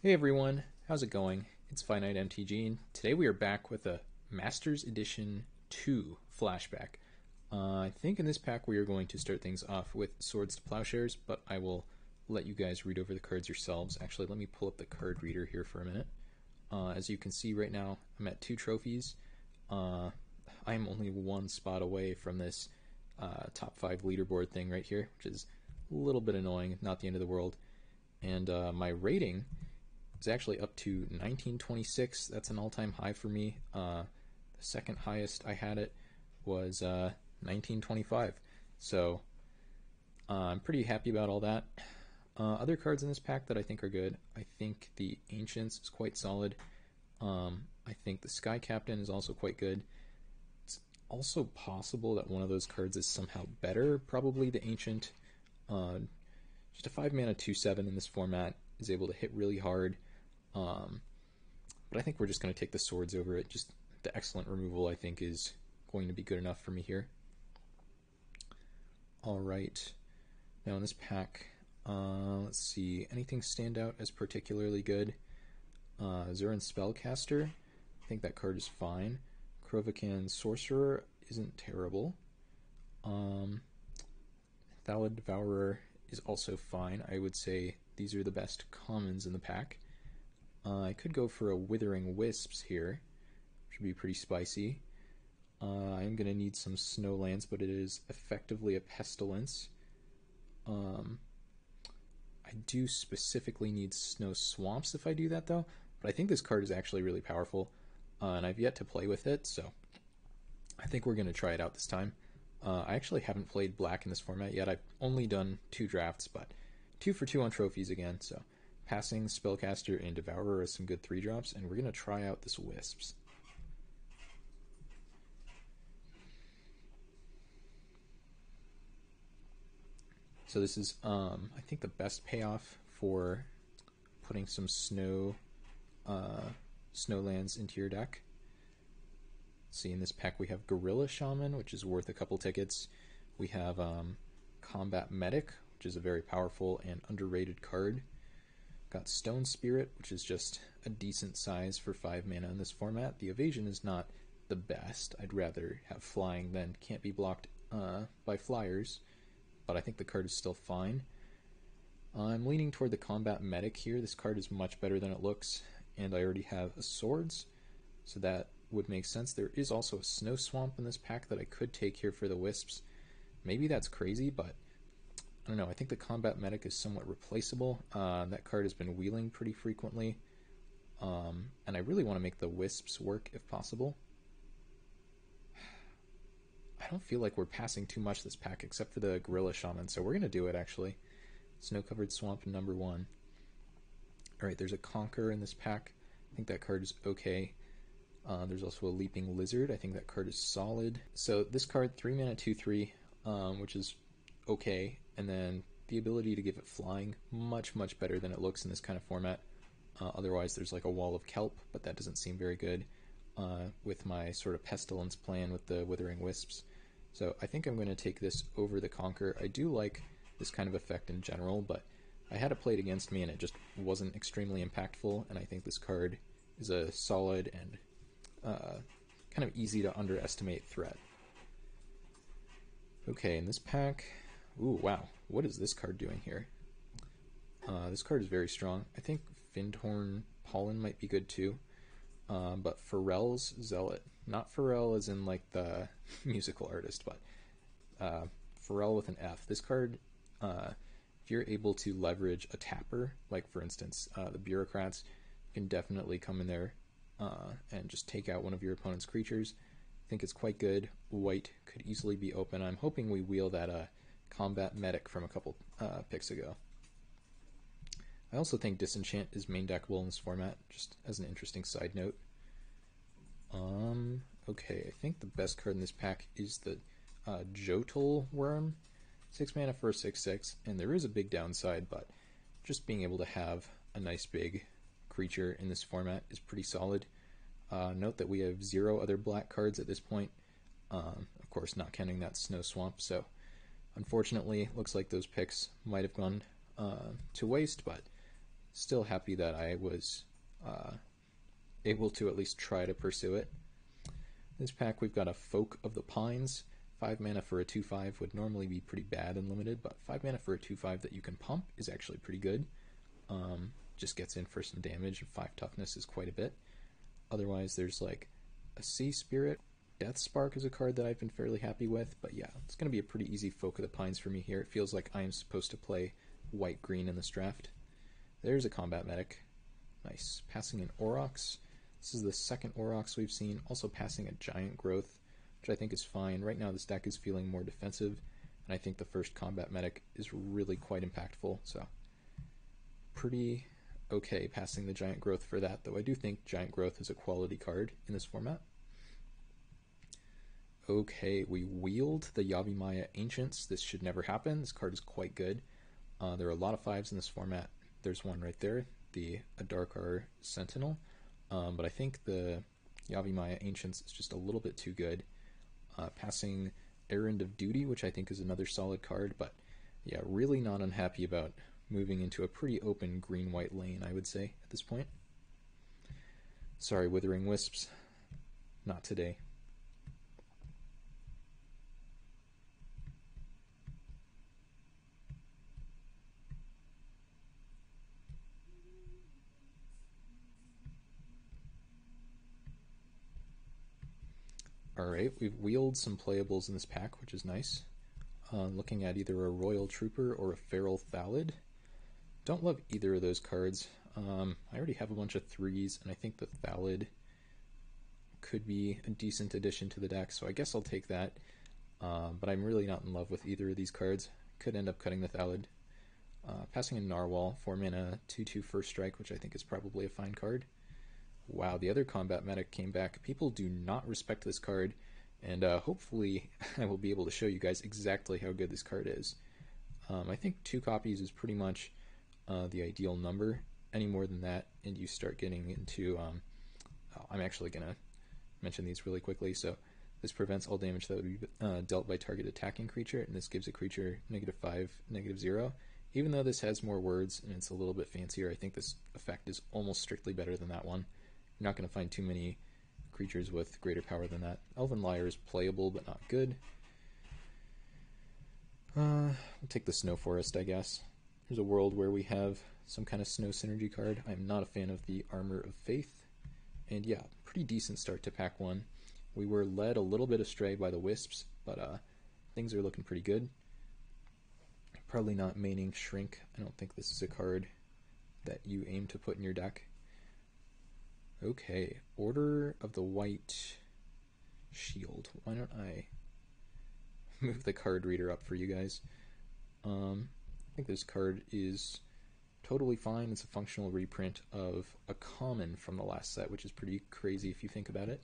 Hey everyone, how's it going? It's Finite MTG, and today we are back with a Masters Edition 2 flashback. I think in this pack we are going to start things off with Swords to Plowshares, but I will let you guys read over the cards yourselves. Actually, let me pull up the card reader here for a minute. As you can see right now, I'm at 2 trophies. I am only one spot away from this top 5 leaderboard thing right here, which is a little bit annoying, not the end of the world. And my rating is actually up to 1926. That's an all-time high for me. The second highest I had it was 1925. So I'm pretty happy about all that. Other cards in this pack that I think are good. I think the Ancients is quite solid. I think the Sky Captain is also quite good. It's also possible that one of those cards is somehow better. Probably the Ancient. Just a 5 mana 2/7 in this format is able to hit really hard. But I think we're just going to take the Swords over it. Just the excellent removal, I think, is going to be good enough for me here. Alright. Now in this pack, let's see. Anything stand out as particularly good? Zuran Spellcaster. I think that card is fine. Krovikan Sorcerer isn't terrible. Thallid Devourer is also fine. I would say these are the best commons in the pack. I could go for a Withering Wisps here, which would be pretty spicy. I'm going to need some Snowlands, but it is effectively a Pestilence. I do specifically need Snow Swamps if I do that, though. But I think this card is actually really powerful, and I've yet to play with it, so I think we're going to try it out this time. I actually haven't played Black in this format yet. I've only done 2 drafts, but 2 for 2 on trophies again, so passing, Spellcaster, and Devourer are some good 3-drops, and we're going to try out this Wisps. So this is, I think, the best payoff for putting some Snowlands into your deck. See, in this pack we have Gorilla Shaman, which is worth a couple tickets. We have Combat Medic, which is a very powerful and underrated card. Got Stone Spirit, which is just a decent size for 5 mana in this format. The evasion is not the best. I'd rather have flying than can't be blocked by flyers, but I think the card is still fine. I'm leaning toward the Combat Medic here. This card is much better than it looks, and I already have a Swords, so that would make sense. There is also a Snow Swamp in this pack that I could take here for the Wisps. Maybe that's crazy, but I don't know. I think the Combat Medic is somewhat replaceable. That card has been wheeling pretty frequently, and I really want to make the Wisps work if possible. I don't feel like we're passing too much this pack except for the Gorilla Shaman, so we're going to do it actually. Snow-Covered Swamp number 1. Alright, there's a Conquer in this pack. I think that card is okay. There's also a Leaping Lizard. I think that card is solid. So this card, 3 mana 2/3, which is okay. And then the ability to give it flying, much, much better than it looks in this kind of format. Otherwise, there's like a Wall of Kelp, but that doesn't seem very good with my sort of Pestilence plan with the Withering Wisps. So I think I'm going to take this over the Conquer. I do like this kind of effect in general, but I had it played against me and it just wasn't extremely impactful, and I think this card is a solid and kind of easy to underestimate threat. Okay, in this pack, ooh, wow, what is this card doing here? This card is very strong. I think Fyndhorn Pollen might be good too, but Pharrell's Zealot. Not Pharrell as in like the musical artist, but Pharrell with an F. This card, if you're able to leverage a tapper, like for instance the Bureaucrats, can definitely come in there and just take out one of your opponent's creatures. I think it's quite good. White could easily be open. I'm hoping we wheel that Combat Medic from a couple picks ago. I also think Disenchant is main deckable in this format, just as an interesting side note. Okay, I think the best card in this pack is the Jotol Worm. 6 mana for a 6/6, and there is a big downside, but just being able to have a nice big creature in this format is pretty solid. Note that we have 0 other black cards at this point, of course not counting that Snow Swamp, so unfortunately looks like those picks might have gone to waste, but still happy that I was able to at least try to pursue it. In this pack we've got a Folk of the Pines. 5 mana for a 2/5 would normally be pretty bad and limited, but 5 mana for a 2/5 that you can pump is actually pretty good. Just gets in for some damage, and 5 toughness is quite a bit. Otherwise there's like a Sea Spirit. Death Spark is a card that I've been fairly happy with, but yeah, it's going to be a pretty easy Folk of the Pines for me here. It feels like I am supposed to play white-green in this draft. There's a Combat Medic. Nice. Passing an Aurochs. This is the second Aurochs we've seen. Also passing a Giant Growth, which I think is fine. Right now this deck is feeling more defensive, and I think the first Combat Medic is really quite impactful, so pretty okay passing the Giant Growth for that, though I do think Giant Growth is a quality card in this format. Okay, we wheeled the Yavimaya Ancients. This should never happen. This card is quite good. There are a lot of 5s in this format. There's one right there, the Adarkar Sentinel, but I think the Yavimaya Ancients is just a little bit too good. Passing Errand of Duty, which I think is another solid card, but yeah, really not unhappy about moving into a pretty open green-white lane, I would say, at this point. Sorry, Withering Wisps. Not today. Alright, we've wheeled some playables in this pack, which is nice. Looking at either a Royal Trooper or a Feral Thallid. Don't love either of those cards. I already have a bunch of 3s, and I think the Thallid could be a decent addition to the deck, so I guess I'll take that. But I'm really not in love with either of these cards. Could end up cutting the Thallid. Passing a Narwhal, 4 mana, 2/2 First Strike, which I think is probably a fine card. Wow, the other Combat Medic came back. People do not respect this card, and hopefully I will be able to show you guys exactly how good this card is. I think 2 copies is pretty much the ideal number. Any more than that, and you start getting into... I'm actually going to mention these really quickly. So this prevents all damage that would be dealt by target attacking creature, and this gives a creature -5, -0. Even though this has more words and it's a little bit fancier, I think this effect is almost strictly better than that one. You're not going to find too many creatures with greater power than that. Elven Liar is playable, but not good. We'll take the Snow Forest, I guess. There's a world where we have some kind of snow synergy card. I'm not a fan of the Armor of Faith. And yeah, pretty decent start to pack 1. We were led a little bit astray by the Wisps, but things are looking pretty good. Probably not maining Shrink. I don't think this is a card that you aim to put in your deck. Okay, Order of the White Shield. Why don't I move the card reader up for you guys? I think this card is totally fine. It's a functional reprint of a common from the last set, which is pretty crazy if you think about it.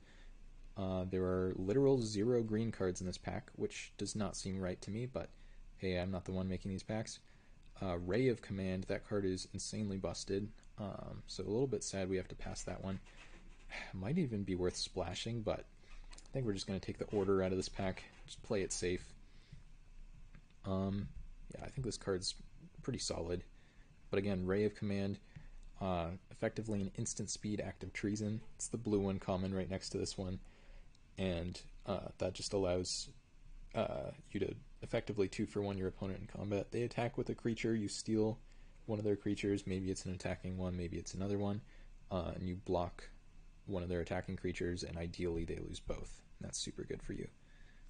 There are literal 0 green cards in this pack, which does not seem right to me, but hey, I'm not the one making these packs. Ray of Command, that card is insanely busted, so a little bit sad we have to pass that one. Might even be worth splashing, but I think we're just going to take the Order out of this pack, just play it safe. Yeah, I think this card's pretty solid, but again, Ray of Command, effectively an instant speed act of treason. It's the blue one common right next to this one, and that just allows you to effectively 2-for-1 your opponent in combat. They attack with a creature, you steal one of their creatures, maybe it's an attacking one, maybe it's another one, and you block one of their attacking creatures, and ideally they lose both. And that's super good for you.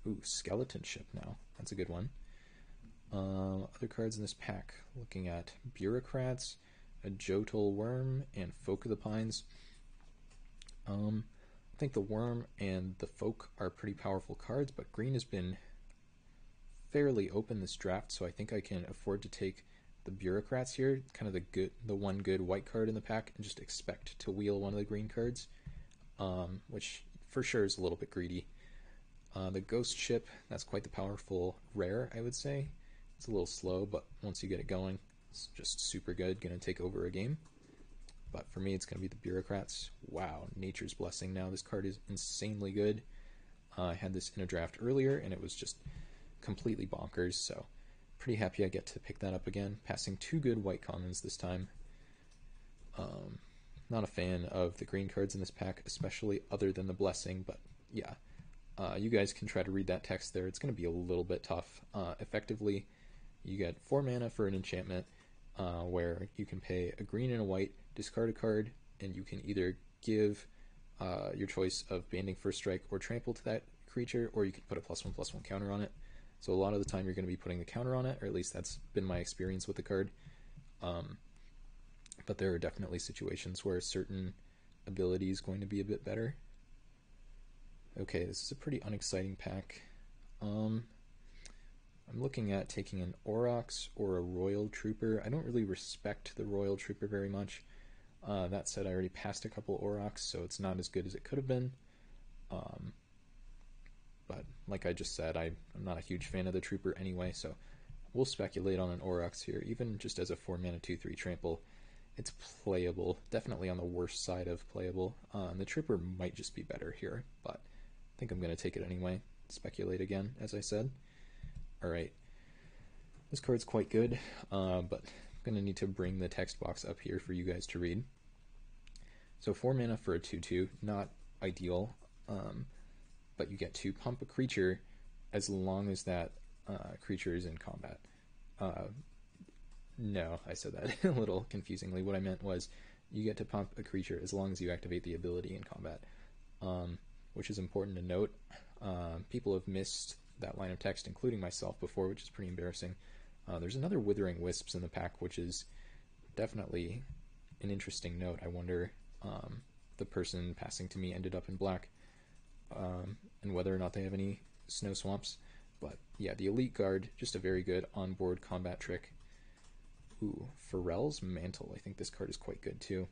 Ooh, Skeleton Ship now. That's a good one. Other cards in this pack, looking at Bureaucrats, a Jotul Worm, and Folk of the Pines. I think the Worm and the Folk are pretty powerful cards, but green has been fairly open this draft, so I think I can afford to take the Bureaucrats here, kind of the one good white card in the pack, and just expect to wheel one of the green cards, which for sure is a little bit greedy. The Ghost Ship, that's quite the powerful rare, I would say. It's a little slow, but once you get it going, it's just super good, going to take over a game. But for me, it's going to be the Bureaucrats. Wow, Nature's Blessing now. This card is insanely good. I had this in a draft earlier, and it was just completely bonkers, so pretty happy I get to pick that up again, passing 2 good white commons this time. Not a fan of the green cards in this pack, especially other than the Blessing, but yeah. You guys can try to read that text there. It's going to be a little bit tough. Effectively, you get 4 mana for an enchantment where you can pay a green and a white, discard a card, and you can either give your choice of banding First Strike or trample to that creature, or you can put a +1/+1 counter on it. So a lot of the time you're going to be putting the counter on it, or at least that's been my experience with the card. But there are definitely situations where certain ability is going to be a bit better. Okay, this is a pretty unexciting pack. I'm looking at taking an Aurochs or a Royal Trooper. I don't really respect the Royal Trooper very much. That said, I already passed a couple Aurochs, so it's not as good as it could have been. But like I just said, I'm not a huge fan of the Trooper anyway, so we'll speculate on an Aurochs here. Even just as a 4-mana 2/3 trample, it's playable. Definitely on the worst side of playable. The Trooper might just be better here, but I think I'm going to take it anyway. Speculate again, as I said. Alright. This card's quite good, but I'm going to need to bring the text box up here for you guys to read. So 4 mana for a 2/2, not ideal, but you get to pump a creature as long as that creature is in combat. No, I said that a little confusingly. What I meant was you get to pump a creature as long as you activate the ability in combat, which is important to note. People have missed that line of text, including myself before, which is pretty embarrassing. There's another Withering Wisps in the pack, which is definitely an interesting note. I wonder the person passing to me ended up in black, and whether or not they have any Snow Swamps. But yeah, the Elite Guard, just a very good onboard combat trick. Ooh, Pharrell's Mantle. I think this card is quite good too.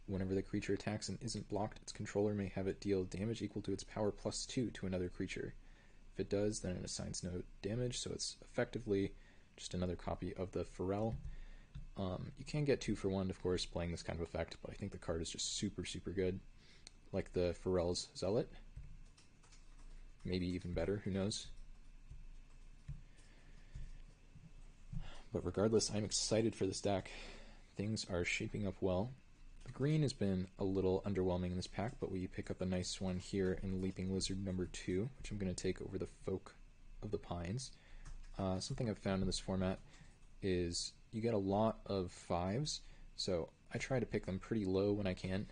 Whenever the creature attacks and isn't blocked, its controller may have it deal damage equal to its power +2 to another creature. If it does, then it assigns no damage, so it's effectively just another copy of the Pharrell. You can get 2 for 1, of course, playing this kind of effect, but I think the card is just super, super good. Like the Pharrell's Zealot. Maybe even better, who knows? But regardless, I'm excited for this deck. Things are shaping up well. The green has been a little underwhelming in this pack, but we pick up a nice one here in Leaping Lizard number 2, which I'm going to take over the Folk of the Pines. Something I've found in this format is you get a lot of 5s, so I try to pick them pretty low when I can,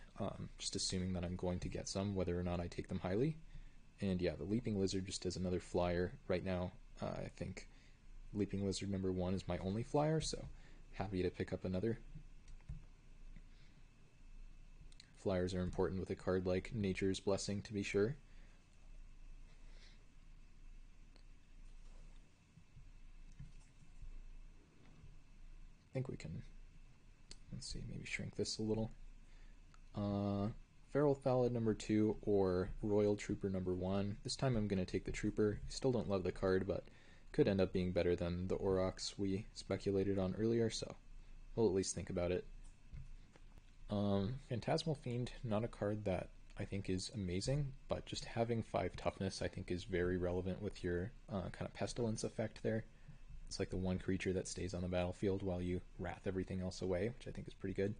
just assuming that I'm going to get some, whether or not I take them highly. And yeah, the Leaping Lizard just as another flyer. Right now, I think Leaping Lizard number 1 is my only flyer, so happy to pick up another. Flyers are important with a card like Nature's Blessing, to be sure. I think we can, let's see, maybe shrink this a little. Feral Phalid number 2 or Royal Trooper number 1. This time I'm going to take the Trooper. I still don't love the card, but could end up being better than the Aurochs we speculated on earlier, so we'll at least think about it. Phantasmal Fiend, not a card that I think is amazing, but just having 5 toughness I think is very relevant with your kind of Pestilence effect there. It's like the one creature that stays on the battlefield while you wrath everything else away, which I think is pretty good.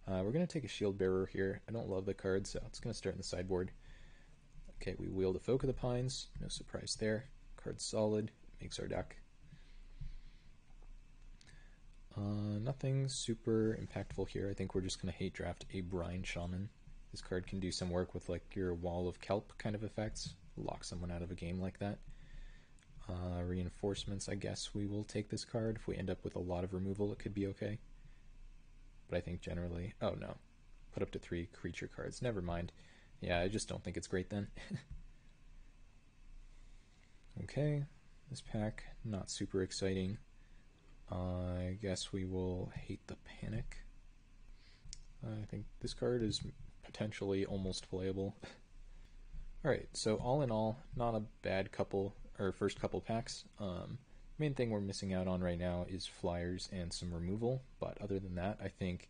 We're going to take a Shield Bearer here. I don't love the card, so it's going to start in the sideboard. Okay, we wield a Folk of the Pines. No surprise there. Card's solid. Makes our deck. Nothing super impactful here. I think we're just going to hate draft a Brine Shaman. This card can do some work with like your Wall of Kelp kind of effects. Lock someone out of a game like that. Reinforcements, I guess we will take this card. If we end up with a lot of removal, it could be okay. But I think generally... Oh no. Put up to 3 creature cards. Never mind. Yeah, I just don't think it's great then. Okay. This pack, not super exciting. I guess we will hate the Panic. I think this card is potentially almost playable. Alright, so all in all, not a bad first couple packs. Main thing we're missing out on right now is flyers and some removal, but other than that, I think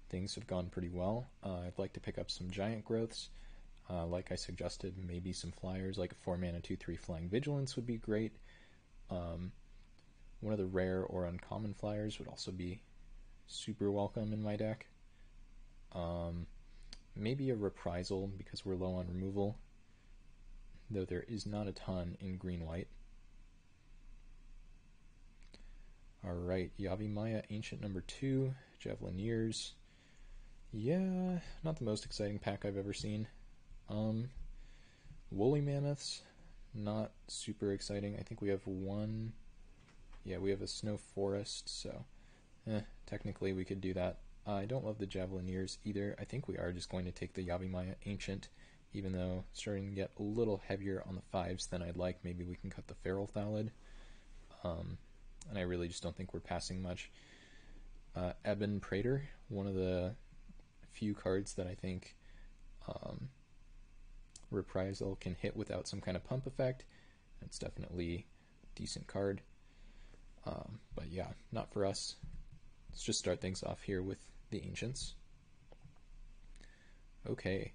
things have gone pretty well. I'd like to pick up some giant growths. Like I suggested, maybe some flyers, like a 4 mana 2/3 Flying Vigilance would be great. One of the rare or uncommon flyers would also be super welcome in my deck. Maybe a Reprisal because we're low on removal, though there is not a ton in green-white. Alright, Yavimaya, Ancient number 2, Javelineers. Yeah, not the most exciting pack I've ever seen. Woolly Mammoths, not super exciting. I think we have one... Yeah, we have a Snow Forest, so technically we could do that. I don't love the Javelineers either. I think we are just going to take the Yavimaya Ancient, even though it's starting to get a little heavier on the 5s than I'd like. Maybe we can cut the Feral Thallid. And I really just don't think we're passing much. Ebon Praetor, one of the few cards that I think Reprisal can hit without some kind of pump effect. It's definitely a decent card. But yeah, not for us. Let's just start things off here with the Ancients. Okay,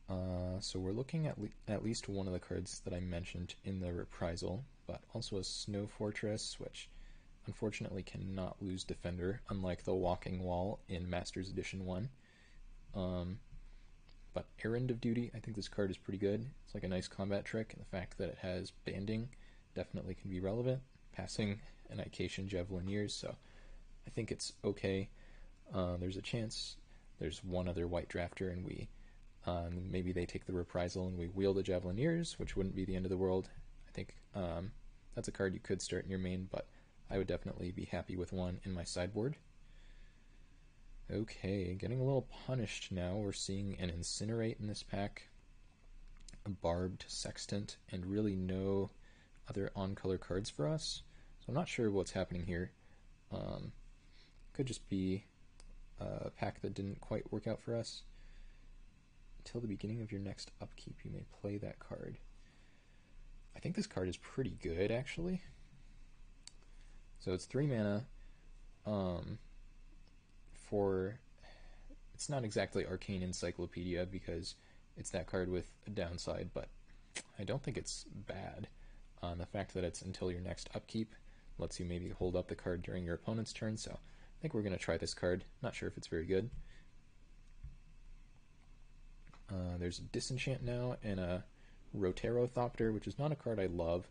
so we're looking at least one of the cards that I mentioned in the Reprisal, but also a Snow Fortress, which unfortunately cannot lose Defender, unlike the Walking Wall in Masters Edition 1. But Errand of Duty, I think this card is pretty good. It's like a nice combat trick, and the fact that it has banding definitely can be relevant. Passing an Icatian Javelineers, so I think it's okay. There's a chance there's one other white drafter and we maybe they take the Reprisal and we wheel the Javelineers, which wouldn't be the end of the world. I think that's a card you could start in your main, but I would definitely be happy with one in my sideboard. Okay, getting a little punished now. We're seeing an Incinerate in this pack, a Barbed Sextant, and really no other on-color cards for us. So I'm not sure what's happening here. Could just be a pack that didn't quite work out for us. Until the beginning of your next upkeep, you may play that card. I think this card is pretty good, actually. So it's 3 mana. It's not exactly Arcane Encyclopedia because it's that card with a downside, but I don't think it's bad. The fact that it's until your next upkeep lets you maybe hold up the card during your opponent's turn, so I think we're going to try this card. Not sure if it's very good. There's a Disenchant now and a Roterothopter, which is not a card I love,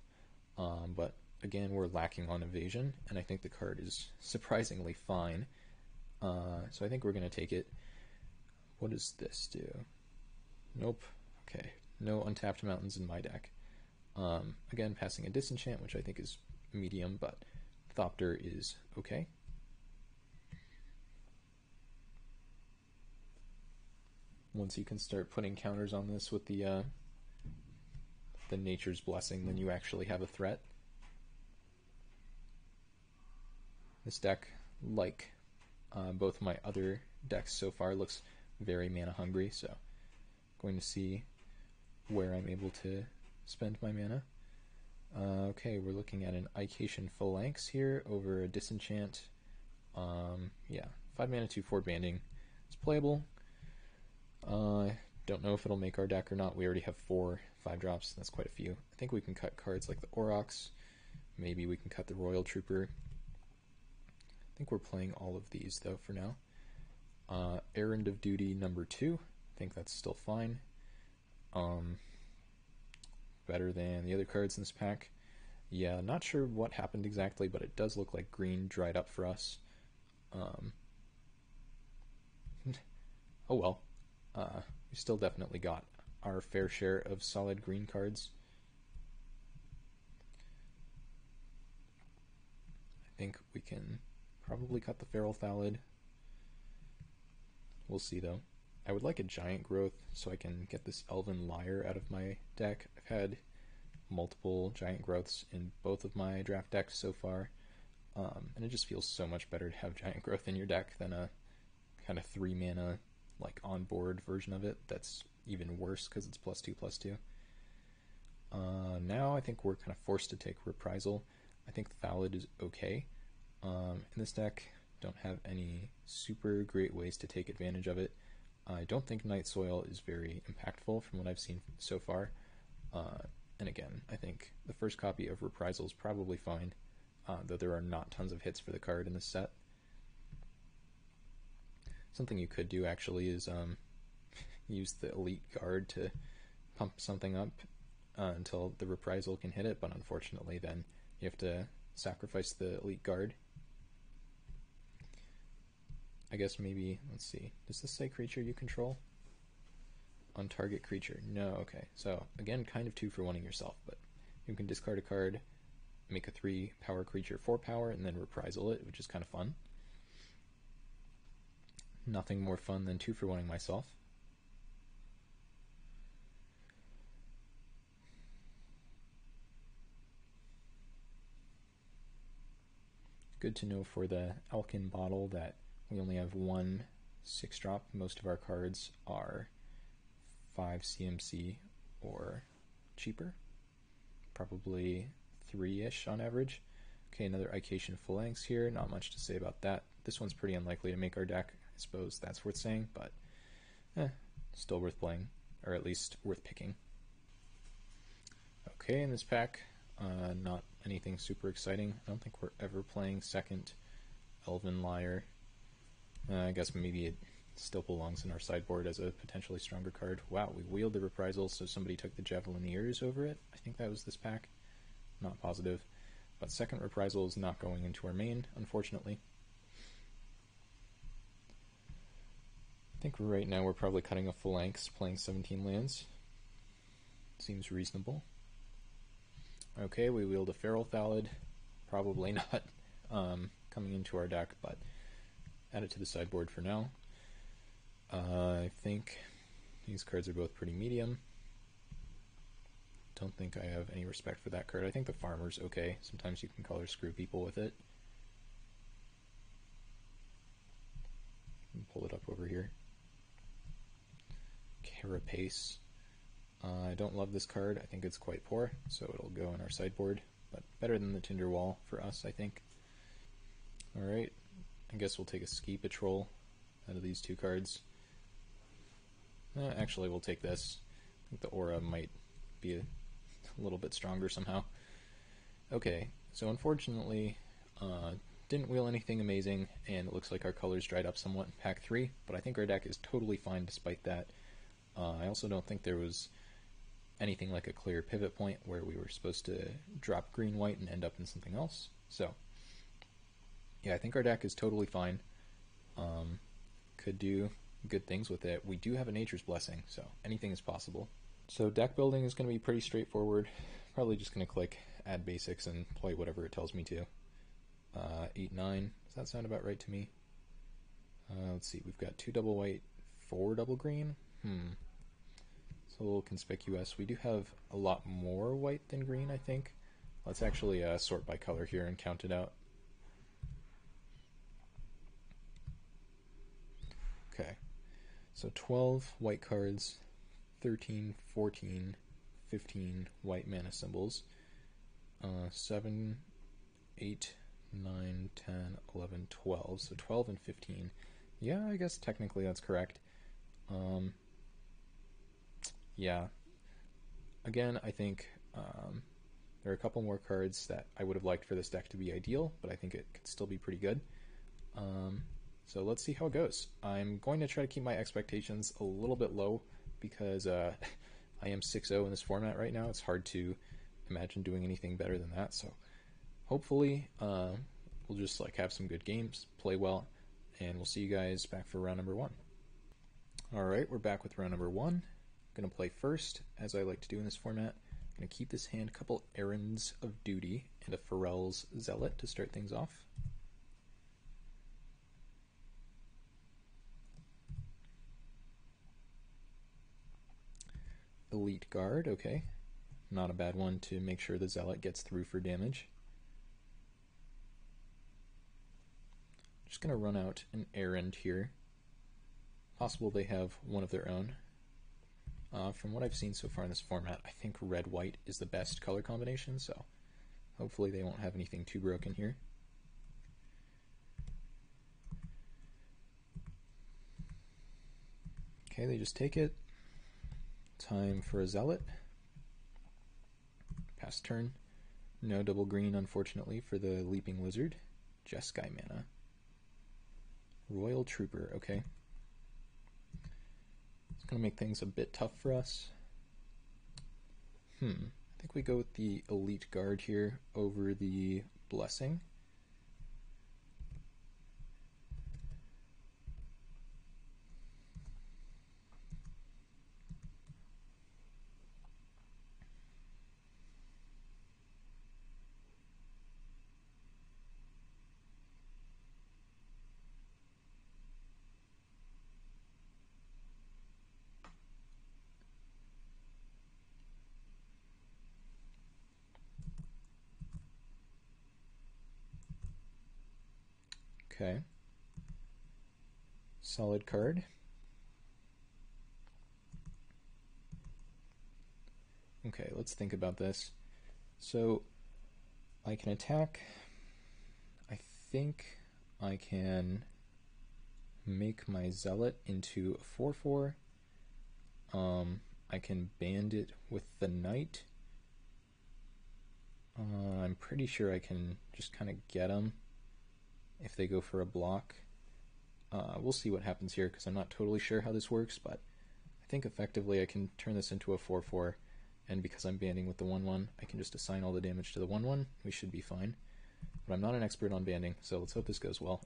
but again, we're lacking on evasion, and I think the card is surprisingly fine. So I think we're going to take it. What does this do? Nope. Okay. No untapped mountains in my deck. Again, passing a Disenchant, which I think is medium, but Thopter is okay. Once you can start putting counters on this with the Nature's Blessing, then you actually have a threat. This deck, like both my other decks so far, looks very mana hungry, so going to see where I'm able to spend my mana. Okay, we're looking at an Icatian Phalanx here over a Disenchant. Yeah, 5 mana, 2/4 banding. It's playable. Don't know if it'll make our deck or not. We already have 4 5-drops. That's quite a few. I think we can cut cards like the Aurochs. Maybe we can cut the Royal Trooper. I think we're playing all of these, though, for now. Errand of Duty number 2. I think that's still fine. Better than the other cards in this pack. Yeah, not sure what happened exactly, but it does look like green dried up for us. Oh well. We still definitely got our fair share of solid green cards. I think we can probably cut the Feral Thallid. We'll see, though. I would like a Giant Growth so I can get this Elven Lyre out of my deck. I've had multiple Giant Growths in both of my draft decks so far, and it just feels so much better to have Giant Growth in your deck than a kind of 3 mana like on-board version of it that's even worse because it's +2/+2. Now I think we're kind of forced to take Reprisal. I think Thallid is okay. In this deck, don't have any super great ways to take advantage of it. I don't think Night Soil is very impactful from what I've seen so far. And again, I think the first copy of Reprisal is probably fine, though there are not tons of hits for the card in this set. Something you could do actually is use the Elite Guard to pump something up until the Reprisal can hit it, but unfortunately then you have to sacrifice the Elite Guard. I guess maybe, let's see, does this say creature you control? On target creature, no, okay. So again, kind of 2-for-1ing yourself, but you can discard a card, make a 3 power creature 4 power, and then Reprisal it, which is kind of fun. Nothing more fun than 2-for-1ing myself. Good to know for the Alkin bottle that we only have one 6-drop. Most of our cards are 5 CMC or cheaper. Probably 3-ish on average. Okay, another Ication Phalanx here. Not much to say about that. This one's pretty unlikely to make our deck. I suppose that's worth saying, but still worth playing, or at least worth picking. Okay, in this pack, not anything super exciting. I don't think we're ever playing second Elven Lyre. I guess maybe it still belongs in our sideboard as a potentially stronger card. Wow, we wheeled the Reprisal, so somebody took the Javelineers over it. I think that was this pack. Not positive. But second Reprisal is not going into our main, unfortunately. I think right now we're probably cutting a Phalanx, playing 17 lands. Seems reasonable. Okay, we wield a Feral Thallid. Probably not coming into our deck, but add it to the sideboard for now. I think these cards are both pretty medium. Don't think I have any respect for that card. I think the Farmer's okay. Sometimes you can color screw people with it. Pull it up over here. Carapace. I don't love this card. I think it's quite poor, so it'll go in our sideboard, but better than the Tinder Wall for us, I think. Alright, I guess we'll take a Ski Patrol out of these two cards. Actually, we'll take this. I think the Aura might be a little bit stronger somehow. Okay, so unfortunately, didn't wheel anything amazing, and it looks like our colors dried up somewhat in Pack 3, but I think our deck is totally fine despite that. I also don't think there was anything like a clear pivot point where we were supposed to drop green-white and end up in something else. So, yeah, I think our deck is totally fine. Could do good things with it. We do have a Nature's Blessing, so anything is possible. So deck building is going to be pretty straightforward. Probably just going to click Add Basics and play whatever it tells me to. 8-9, does that sound about right to me? Let's see, we've got 2 double white, 4 double green. It's a little conspicuous. We do have a lot more white than green, I think. Let's actually sort by color here and count it out. Okay, so 12 white cards, 13, 14, 15 white mana symbols, 7, 8, 9, 10, 11, 12, so 12 and 15. Yeah, I guess technically that's correct. Yeah, again, I think there are a couple more cards that I would have liked for this deck to be ideal, but I think it could still be pretty good. So let's see how it goes. I'm going to try to keep my expectations a little bit low because I am 6-0 in this format right now. It's hard to imagine doing anything better than that. So hopefully we'll just have some good games, play well, and we'll see you guys back for round number 1. Alright, we're back with round number 1. I'm going to play first, as I like to do in this format. I'm going to keep this hand, a couple Errands of Duty, and a Pharrell's Zealot to start things off. Elite Guard, okay. Not a bad one to make sure the Zealot gets through for damage. Just going to run out an Errand here. Possible they have one of their own. From what I've seen so far in this format, I think red-white is the best color combination, so hopefully they won't have anything too broken here. Okay, they just take it. Time for a Zealot. Pass turn. No double green, unfortunately, for the Leaping Lizard. Jeskai mana. Royal Trooper, okay. Gonna make things a bit tough for us. I think we go with the Elite Guard here over the Blessing. Okay. Solid card. Okay, let's think about this. So I can attack. I think I can make my Zealot into a 4/4. I can band it with the Knight. I'm pretty sure I can just kind of get them if they go for a block. We'll see what happens here because I'm not totally sure how this works, but I think effectively I can turn this into a 4/4, and because I'm banding with the 1/1, I can just assign all the damage to the 1/1. We should be fine. But I'm not an expert on banding, so let's hope this goes well.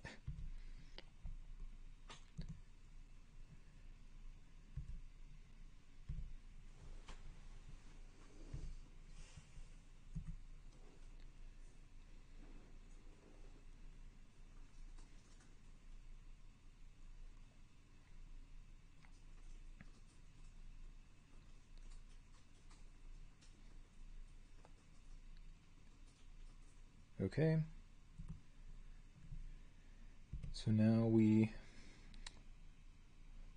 Okay. So now we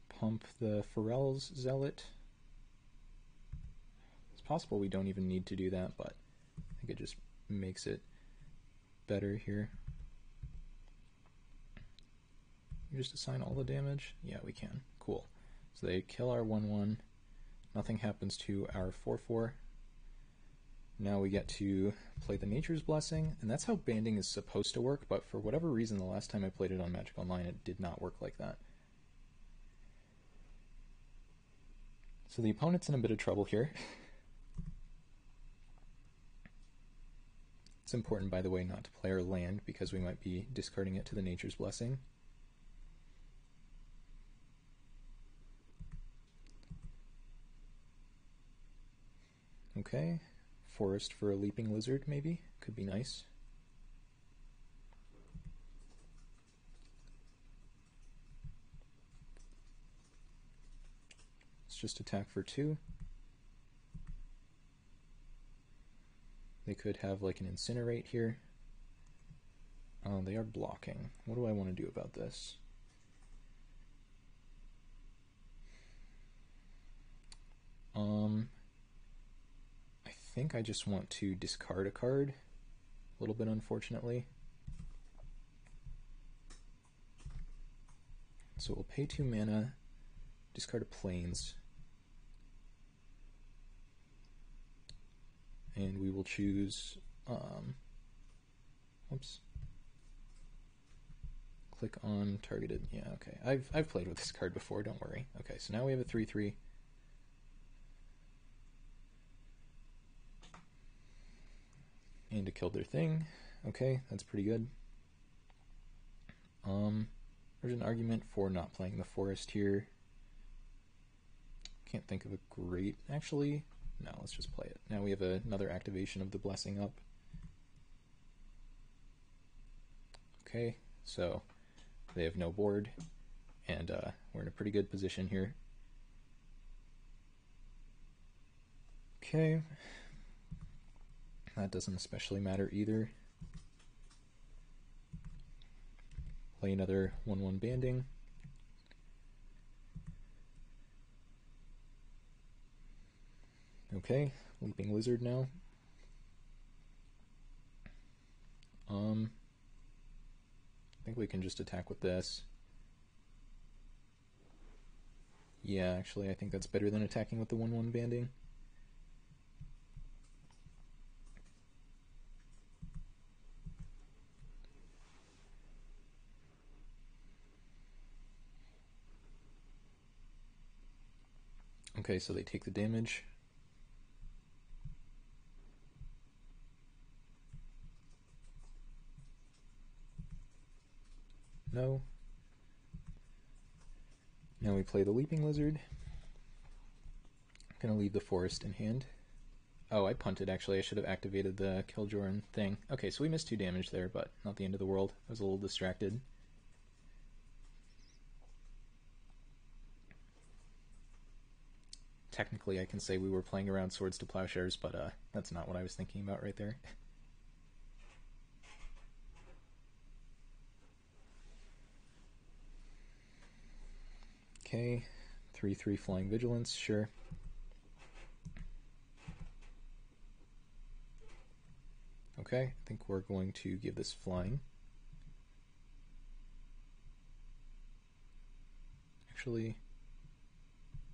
pump the Pharrell's Zealot. It's possible we don't even need to do that, but I think it just makes it better here. You just assign all the damage? Yeah, we can. Cool. So they kill our 1/1. Nothing happens to our 4/4. Now we get to play the Nature's Blessing, and that's how banding is supposed to work, but for whatever reason, the last time I played it on Magic Online, it did not work like that. So the opponent's in a bit of trouble here. It's important, by the way, not to play our land, because we might be discarding it to the Nature's Blessing. Okay. Forest for a Leaping Lizard, maybe? Could be nice. Let's just attack for 2. They could have like an Incinerate here. Oh, they are blocking. What do I want to do about this? I think I just want to discard a card. A little bit unfortunately. So we'll pay 2 mana, discard a Plains, and we will choose, oops, click on targeted, yeah, okay, I've played with this card before, don't worry. Okay, so now we have a 3/3. And it killed their thing. Okay, that's pretty good. There's an argument for not playing the forest here. Can't think of a great, actually, no, let's just play it. Now we have another activation of the Blessing up. Okay, so they have no board, and we're in a pretty good position here. Okay, that doesn't especially matter either. Play another 1/1 banding. Okay, Leaping Lizard now. I think we can just attack with this. Yeah, actually, I think that's better than attacking with the 1/1 banding. Okay, so they take the damage. No. Now we play the Leaping Lizard. Gonna leave the Forest in hand. Oh, I punted actually. I should have activated the Killjoran thing. Okay, so we missed 2 damage there, but not the end of the world. I was a little distracted. Technically, I can say we were playing around Swords to Plowshares, but that's not what I was thinking about right there. Okay, 3/3 Flying Vigilance, sure. Okay, I think we're going to give this flying. Actually,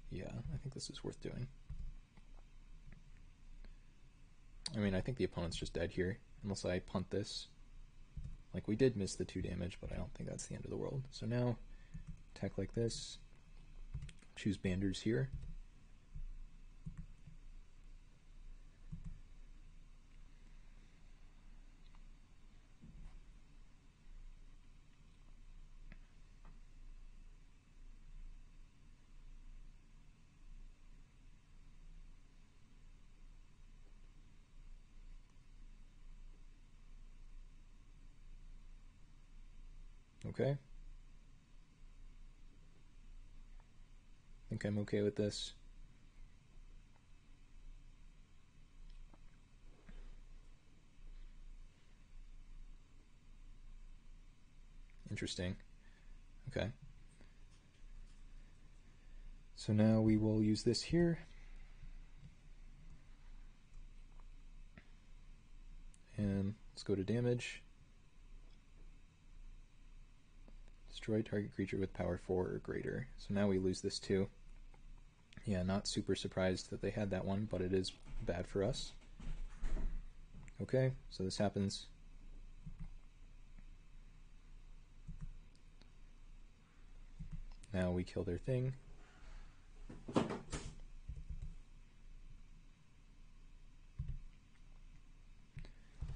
yeah, I think this is worth doing. I mean, I think the opponent's just dead here, unless I punt this. Like, we did miss the 2 damage, but I don't think that's the end of the world. So now, attack like this. Choose Banders here. Okay. I think I'm okay with this. Interesting. Okay. So now we will use this here. And let's go to damage. Destroy target creature with power 4 or greater. So now we lose this too. Yeah, not super surprised that they had that one, but it is bad for us. Okay, so this happens. Now we kill their thing.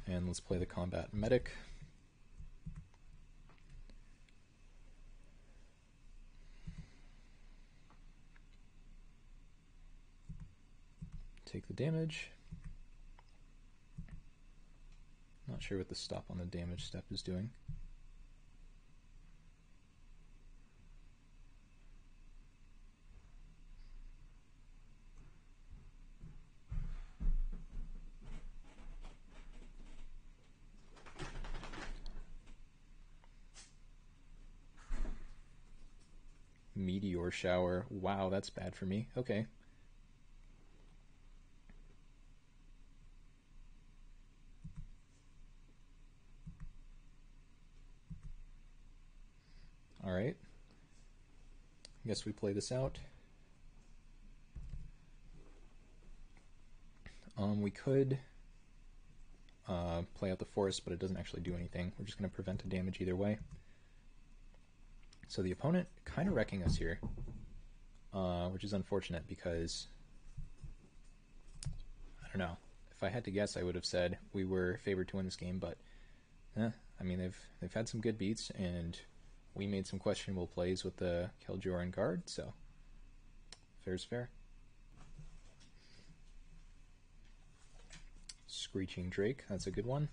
And let's play the combat medic. Take the damage. Not sure what the stop on the damage step is doing. Meteor shower. Wow, that's bad for me. Okay. Alright. I guess we play this out. We could play out the forest, but it doesn't actually do anything. We're just going to prevent a damage either way. So the opponent kind of wrecking us here, which is unfortunate because, I don't know, if I had to guess I would have said we were favored to win this game, but I mean they've had some good beats and we made some questionable plays with the Killjoran guard, so fair's fair. Screeching Drake, that's a good one.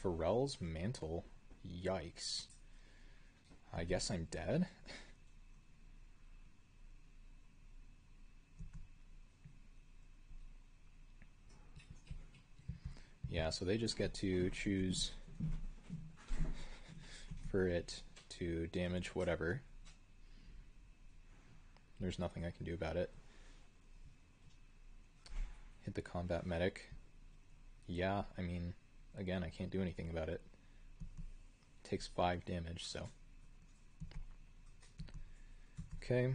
Pharrell's Mantle. Yikes. I guess I'm dead. Yeah, so they just get to choose for it to damage whatever. There's nothing I can do about it. Hit the combat medic. Yeah, I mean, again, I can't do anything about it. Takes 5 damage, so. Okay.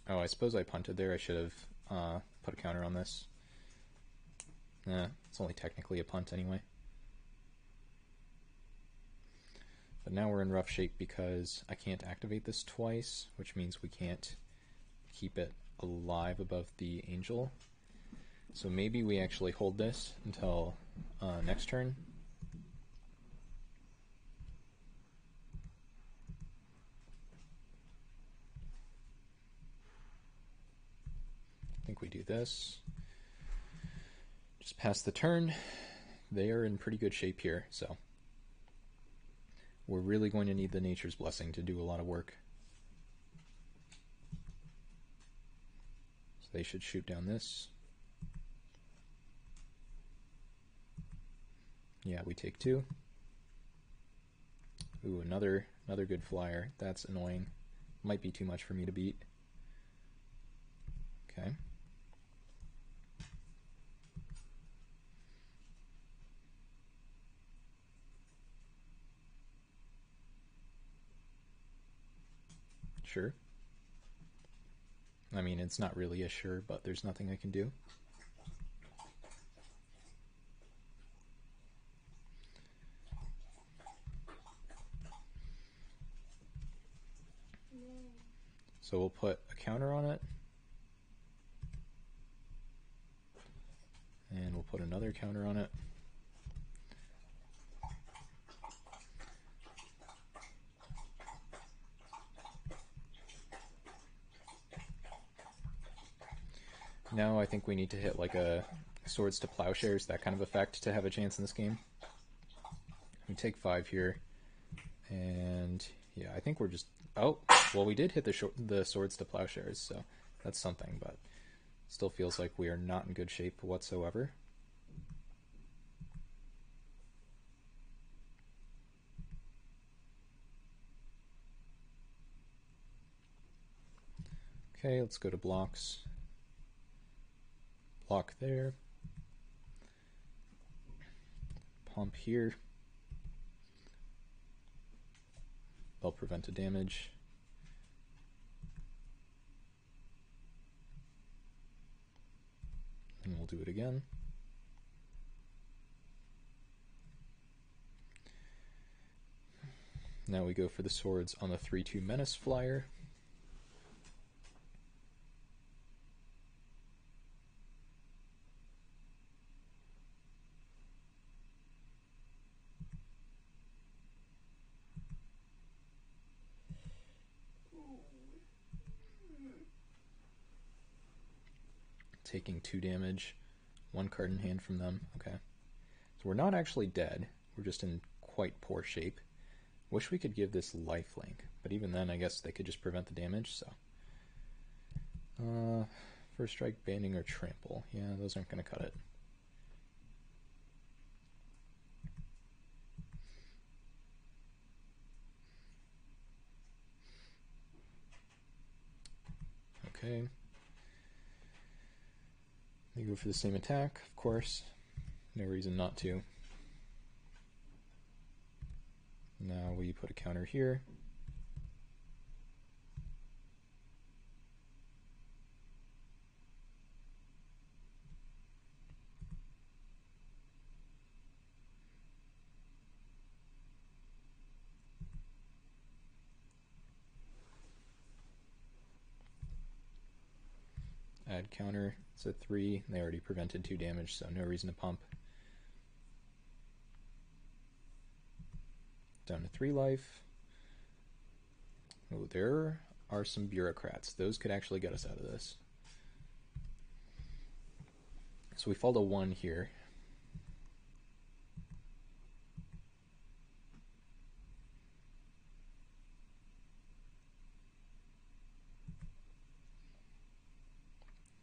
Oh, I suppose I punted there. I should have put a counter on this. It's only technically a punt anyway. But now we're in rough shape because I can't activate this twice, which means we can't keep it alive above the angel. So maybe we actually hold this until next turn. I think we do this. Just pass the turn. They are in pretty good shape here, so we're really going to need the Nature's Blessing to do a lot of work. So they should shoot down this. Yeah, we take 2. Ooh, another good flyer. That's annoying. Might be too much for me to beat. Okay. Sure. I mean, it's not really a sure, but there's nothing I can do. So we'll put a counter on it. And we'll put another counter on it. Now I think we need to hit like a Swords to Plowshares, that kind of effect, to have a chance in this game. We take 5 here. And yeah, I think we're just... Oh, well, we did hit the Swords to Plowshares, so that's something, but still feels like we are not in good shape whatsoever. Okay, let's go to blocks. Block there. Pump here. They'll prevent a damage. And we'll do it again. Now we go for the swords on the 3/2 Menace flyer. Taking 2 damage, 1 card in hand from them. Okay. So we're not actually dead. We're just in quite poor shape. Wish we could give this lifelink, but even then I guess they could just prevent the damage, so. First strike, banding, or trample. Yeah, those aren't going to cut it. Okay. They go for the same attack, of course. No reason not to. Now we put a counter here. Add counter. It's a 3. They already prevented 2 damage, so no reason to pump. Down to 3 life. Oh, there are some bureaucrats. Those could actually get us out of this. So we fall to 1 here.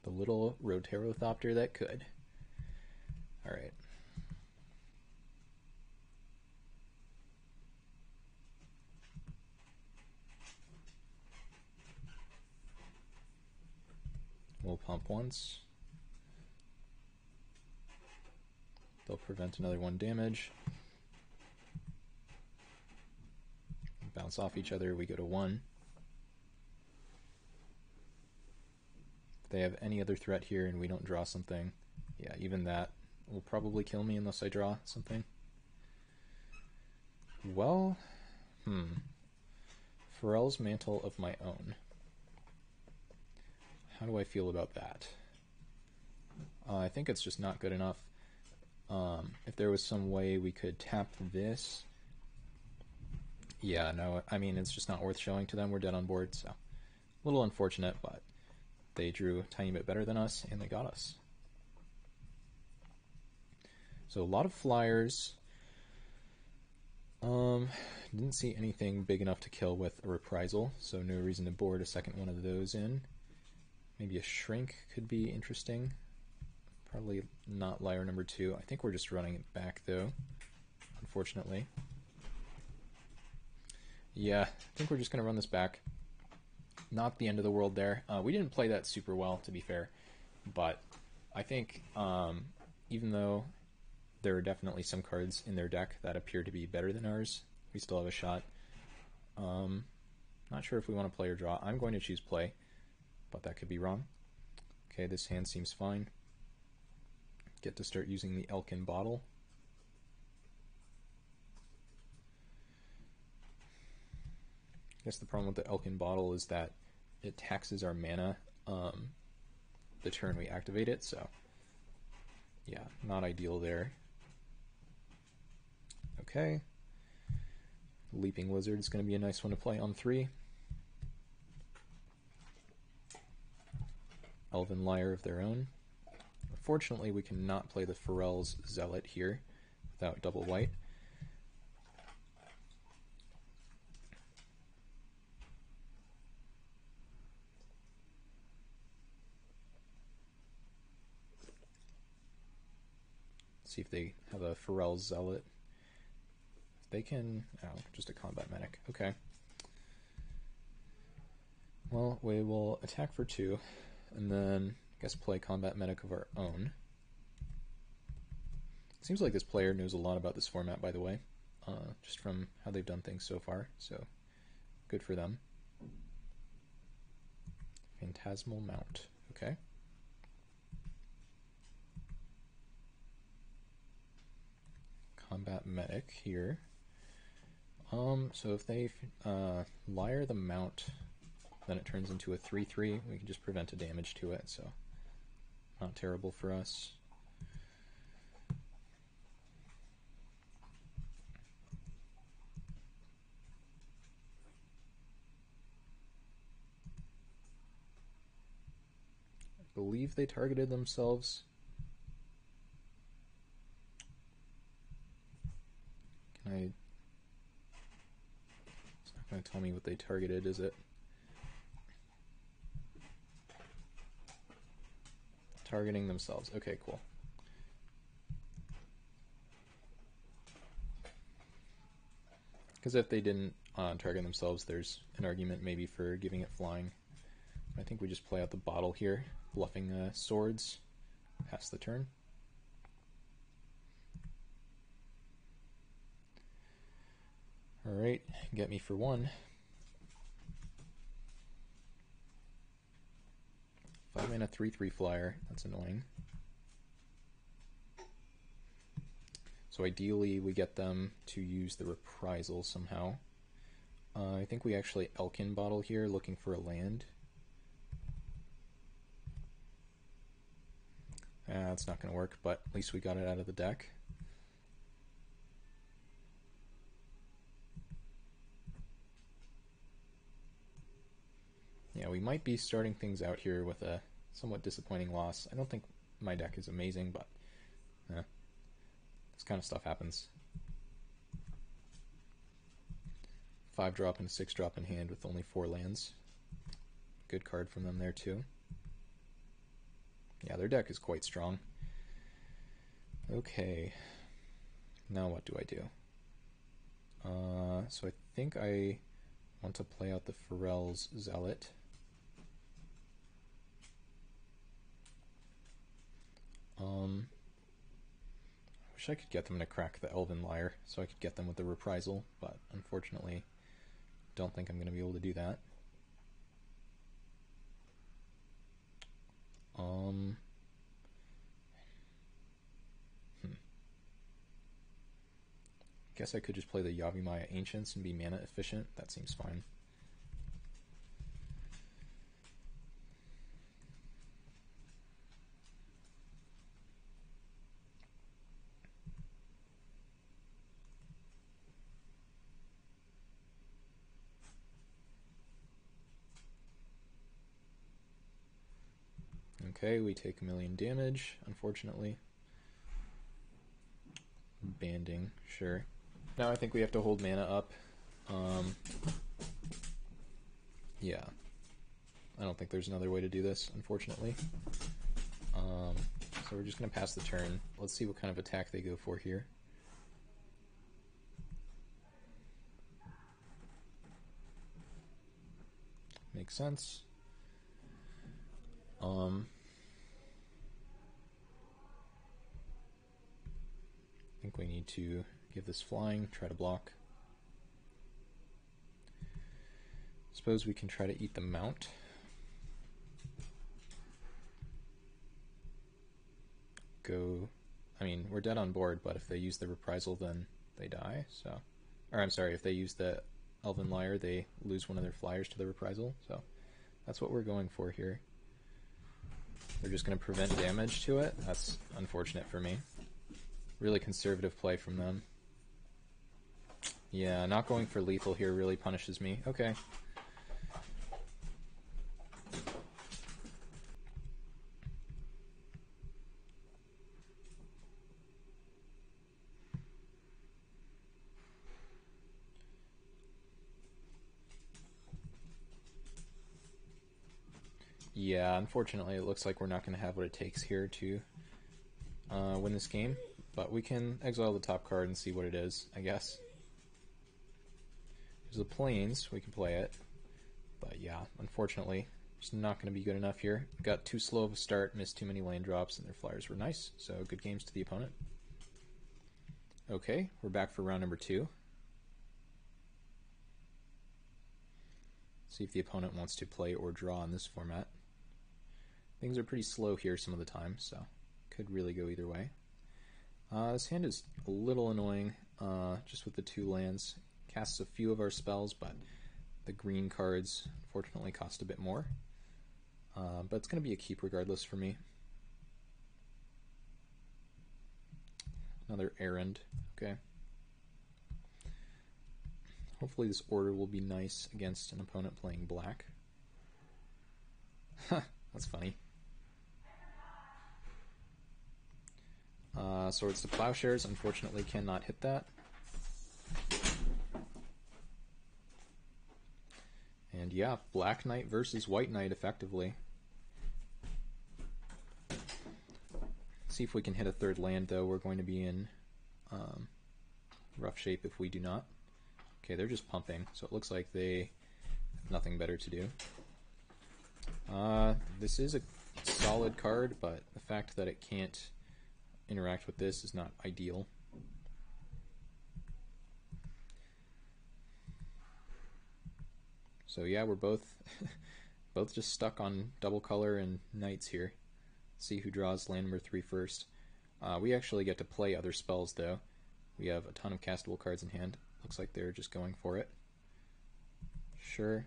The little Roterothopter that could. Alright. We'll pump once. They'll prevent another 1 damage. Bounce off each other, we go to 1. they have any other threat here and we don't draw something, yeah, even that will probably kill me unless I draw something. Well, Pharrell's Mantle of my own. How do I feel about that? I think it's just not good enough. If there was some way we could tap this... Yeah, no, I mean, it's just not worth showing to them. We're dead on board, so... A little unfortunate, but they drew a tiny bit better than us, and they got us. So a lot of flyers. Didn't see anything big enough to kill with a reprisal, so no reason to board a second one of those in. Maybe a shrink could be interesting. Probably not liar number 2. I think we're just running it back, though, unfortunately. Yeah, I think we're just going to run this back. Not the end of the world there. We didn't play that super well, to be fair, but I think even though there are definitely some cards in their deck that appear to be better than ours, we still have a shot. Not sure if we want to play or draw. I'm going to choose play, but that could be wrong. Okay, this hand seems fine. Get to start using the Elkin Bottle. I guess the problem with the Elkin Bottle is that it taxes our mana the turn we activate it, so yeah, not ideal there. Okay. Leaping Lizard is going to be a nice one to play on 3. Elven Lyre of their own. Unfortunately, we cannot play the Pharrell's Zealot here without double white. See if they have a Pharrell's Zealot. If they can... Oh, just a combat medic. Okay. Well, we will attack for 2, and then I guess play combat medic of our own. Seems like this player knows a lot about this format, by the way, just from how they've done things so far, so good for them. Phantasmal Mount. Okay. Combat medic here. So if they Lyre the Mount, then it turns into a 3/3. We can just prevent a damage to it, so not terrible for us. I believe they targeted themselves. Can I... It's not going to tell me what they targeted, is it? Targeting themselves. Okay, cool. Because if they didn't target themselves, there's an argument maybe for giving it flying. I think we just play out the bottle here, bluffing swords, pass the turn. Alright, get me for 1. 5 mana 3/3 flyer, that's annoying. So ideally we get them to use the reprisal somehow. I think we actually Elkin Bottle here, looking for a land. That's not going to work, but at least we got it out of the deck. Yeah, we might be starting things out here with a somewhat disappointing loss. I don't think my deck is amazing, but this kind of stuff happens. 5-drop and 6-drop in hand with only 4 lands. Good card from them there too. Yeah, their deck is quite strong. Okay, now what do I do? So I think I want to play out the Pharrell's Zealot. I wish I could get them to crack the Elven Lyre so I could get them with the reprisal, but unfortunately don't think I'm going to be able to do that. Guess I could just play the Yavimaya Ancients and be mana efficient. That seems fine. Okay, we take 1,000,000 damage, unfortunately. Banding, sure. Now I think we have to hold mana up. Yeah. I don't think there's another way to do this, unfortunately. So we're just going to pass the turn. Let's see what kind of attack they go for here. Makes sense. I think we need to give this flying, try to block. Suppose we can try to eat the mount. I mean, we're dead on board, but if they use the reprisal, then they die, so. Or I'm sorry, if they use the Elven Lyre, they lose one of their flyers to the reprisal, so that's what we're going for here. They're just going to prevent damage to it. That's unfortunate for me. Really conservative play from them. Yeah, not going for lethal here really punishes me. Okay. Yeah, unfortunately it looks like we're not going to have what it takes here to win this game, but we can exile the top card and see what it is, I guess. There's the Plains, we can play it, but yeah, unfortunately it's not going to be good enough here. Got too slow of a start, missed too many land drops, and their flyers were nice, so good games to the opponent. Okay, we're back for round number 2. See if the opponent wants to play or draw in this format. Things are pretty slow here some of the time, so could really go either way. This hand is a little annoying, just with the 2 lands. Casts a few of our spells, but the green cards unfortunately cost a bit more. But it's going to be a keep regardless for me. Another errand, okay. Hopefully this order will be nice against an opponent playing black. That's funny. Swords to Plowshares, unfortunately cannot hit that. And yeah, Black Knight versus White Knight effectively. See if we can hit a 3rd land though. We're going to be in rough shape if we do not. Okay, they're just pumping, so it looks like they have nothing better to do. This is a solid card, but the fact that it can't interact with this is not ideal. So yeah, we're both just stuck on double color and knights here. See who draws land number 3 first. We actually get to play other spells though. We have a ton of castable cards in hand. Looks like they're just going for it. Sure.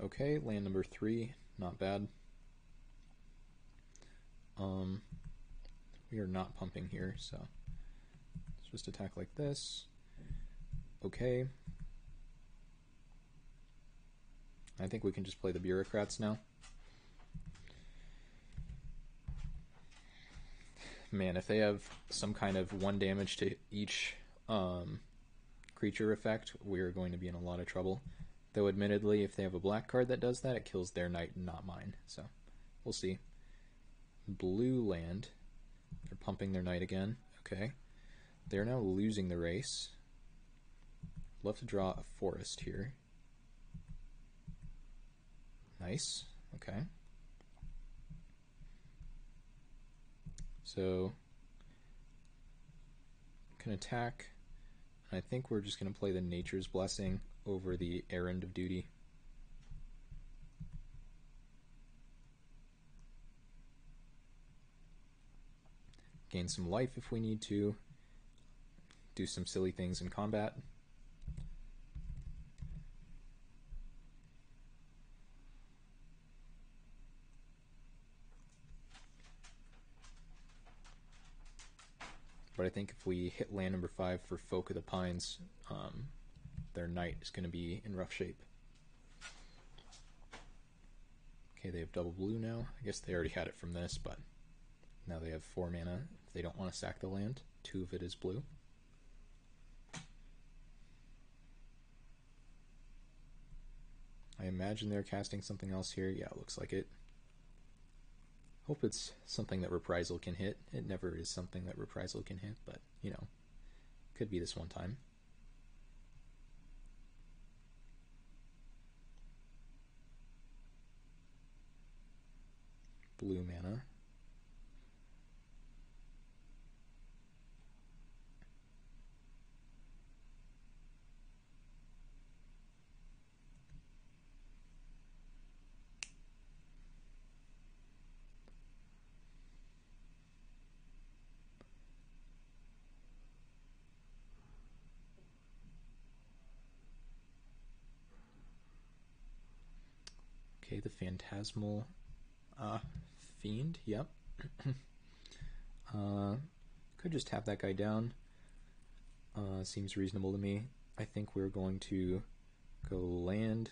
Okay, land number 3, not bad. We are not pumping here, so let's just attack like this. Okay. I think we can just play the bureaucrats now. Man, if they have some kind of 1 damage to each creature effect, we're going to be in a lot of trouble. Though admittedly, if they have a black card that does that, it kills their knight and not mine. So, we'll see. Blue land. They're pumping their knight again. Okay. They're now losing the race. Love to draw a forest here. Nice. Okay. So, can attack. I think we're just going to play the Nature's Blessing over the Errand of Duty. Gain some life if we need to. Do some silly things in combat. But I think if we hit land number 5 for Folk of the Pines, their knight is going to be in rough shape. Okay, they have double blue now. I guess they already had it from this, but now they have 4 mana if they don't want to sack the land. 2 of it is blue. I imagine they're casting something else here. Yeah, it looks like it. Hope it's something that Reprisal can hit. It never is something that Reprisal can hit, but, you know, could be this one time. Blue mana. Okay, the Phantasmal Fiend, yep. Could just tap that guy down. Seems reasonable to me. I think we're going to go land,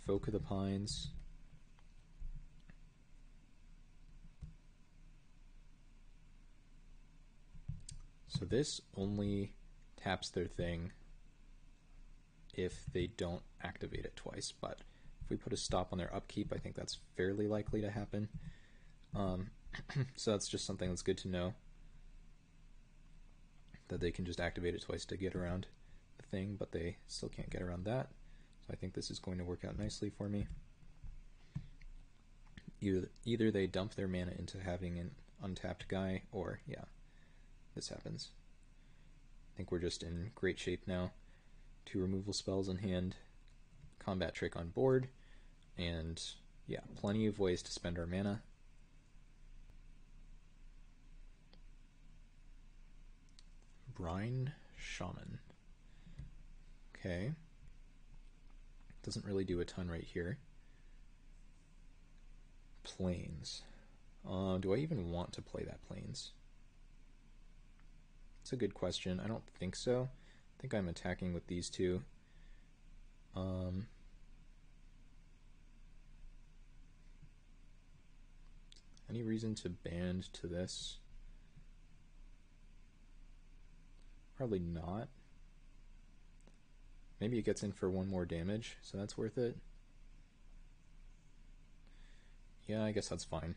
Folk of the Pines. So this only taps their thing if they don't activate it twice, but if we put a stop on their upkeep, I think that's fairly likely to happen. So that's just something that's good to know, that they can just activate it twice to get around the thing, but they still can't get around that. So I think this is going to work out nicely for me. Either they dump their mana into having an untapped guy, or, yeah, this happens. I think we're just in great shape now. 2 removal spells in hand, combat trick on board, and yeah, plenty of ways to spend our mana. Brine Shaman. Okay. Doesn't really do a ton right here. Plains. Do I even want to play that Plains? It's a good question. I don't think so. I think I'm attacking with these 2. Any reason to band to this? Probably not. Maybe it gets in for 1 more damage, so that's worth it. Yeah, I guess that's fine.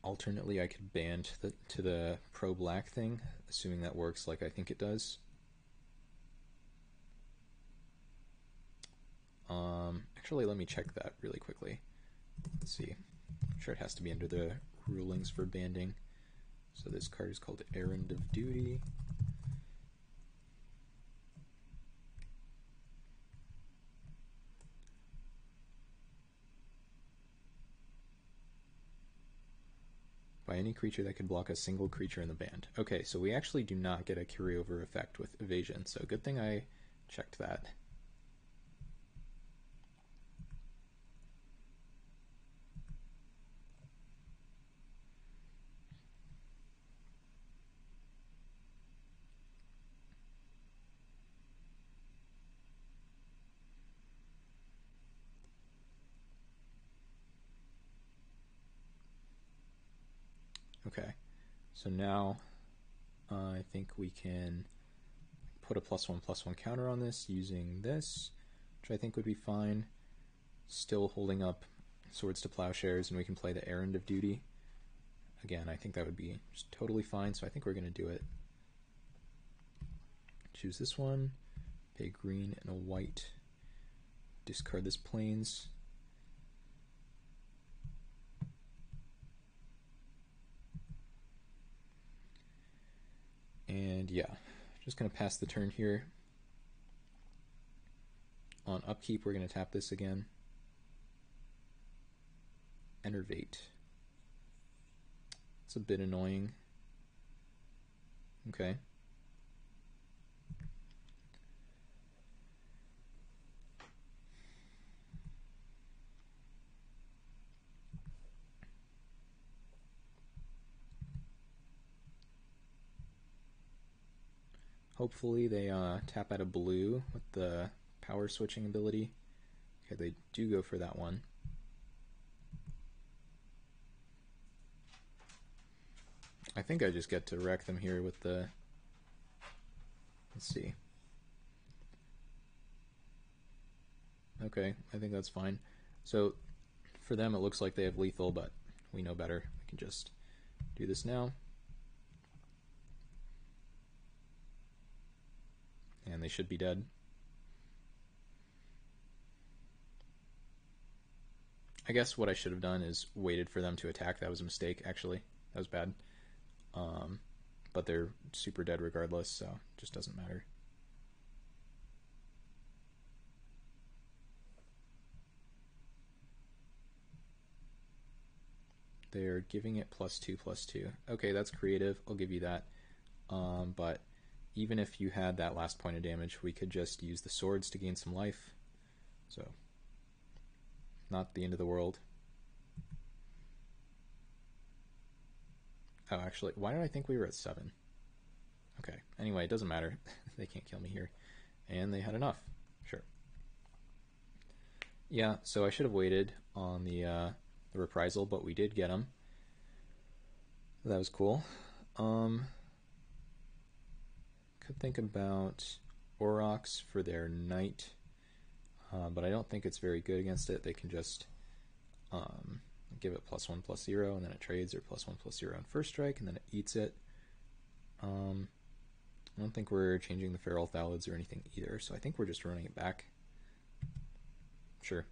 Alternately, I could band to the pro-black thing, assuming that works like I think it does. Actually, let me check that really quickly. Let's see. I'm sure it has to be under the rulings for banding. So this card is called Errand of Duty. By any creature that could block a single creature in the band. Okay, so we actually do not get a carryover effect with evasion, so good thing I checked that. Okay, so now I think we can put a +1/+1 counter on this using this, which I think would be fine. Still holding up Swords to Plowshares, and we can play the Errand of Duty. Again, I think that would be just totally fine, so I think we're going to do it. Choose this one, pay green and a white, discard this Plains. yeah, just going to pass the turn here. On upkeep, we're going to tap this again. Enervate. It's a bit annoying. Okay. Hopefully they tap out a blue with the power switching ability. Okay, they do go for that one. I think I just get to wreck them here with the... Let's see. Okay, I think that's fine. So for them it looks like they have lethal, but we know better. We can just do this now. And they should be dead. I guess what I should have done is waited for them to attack. That was a mistake, actually. That was bad. But they're super dead regardless, so it just doesn't matter. They're giving it +2/+2. Okay, that's creative. I'll give you that. But even if you had that last point of damage, we could just use the swords to gain some life. So, not the end of the world. Oh, actually, why did I think we were at 7? Okay, anyway, it doesn't matter. They can't kill me here. And they had enough. Sure. Yeah, so I should have waited on the reprisal, but we did get them. That was cool. Could think about Aurochs for their knight, but I don't think it's very good against it. They can just give it +1/+0, and then it trades, or +1/+0 on first strike, and then it eats it. I don't think we're changing the Feral Thalids or anything either, so I think we're just running it back. Sure.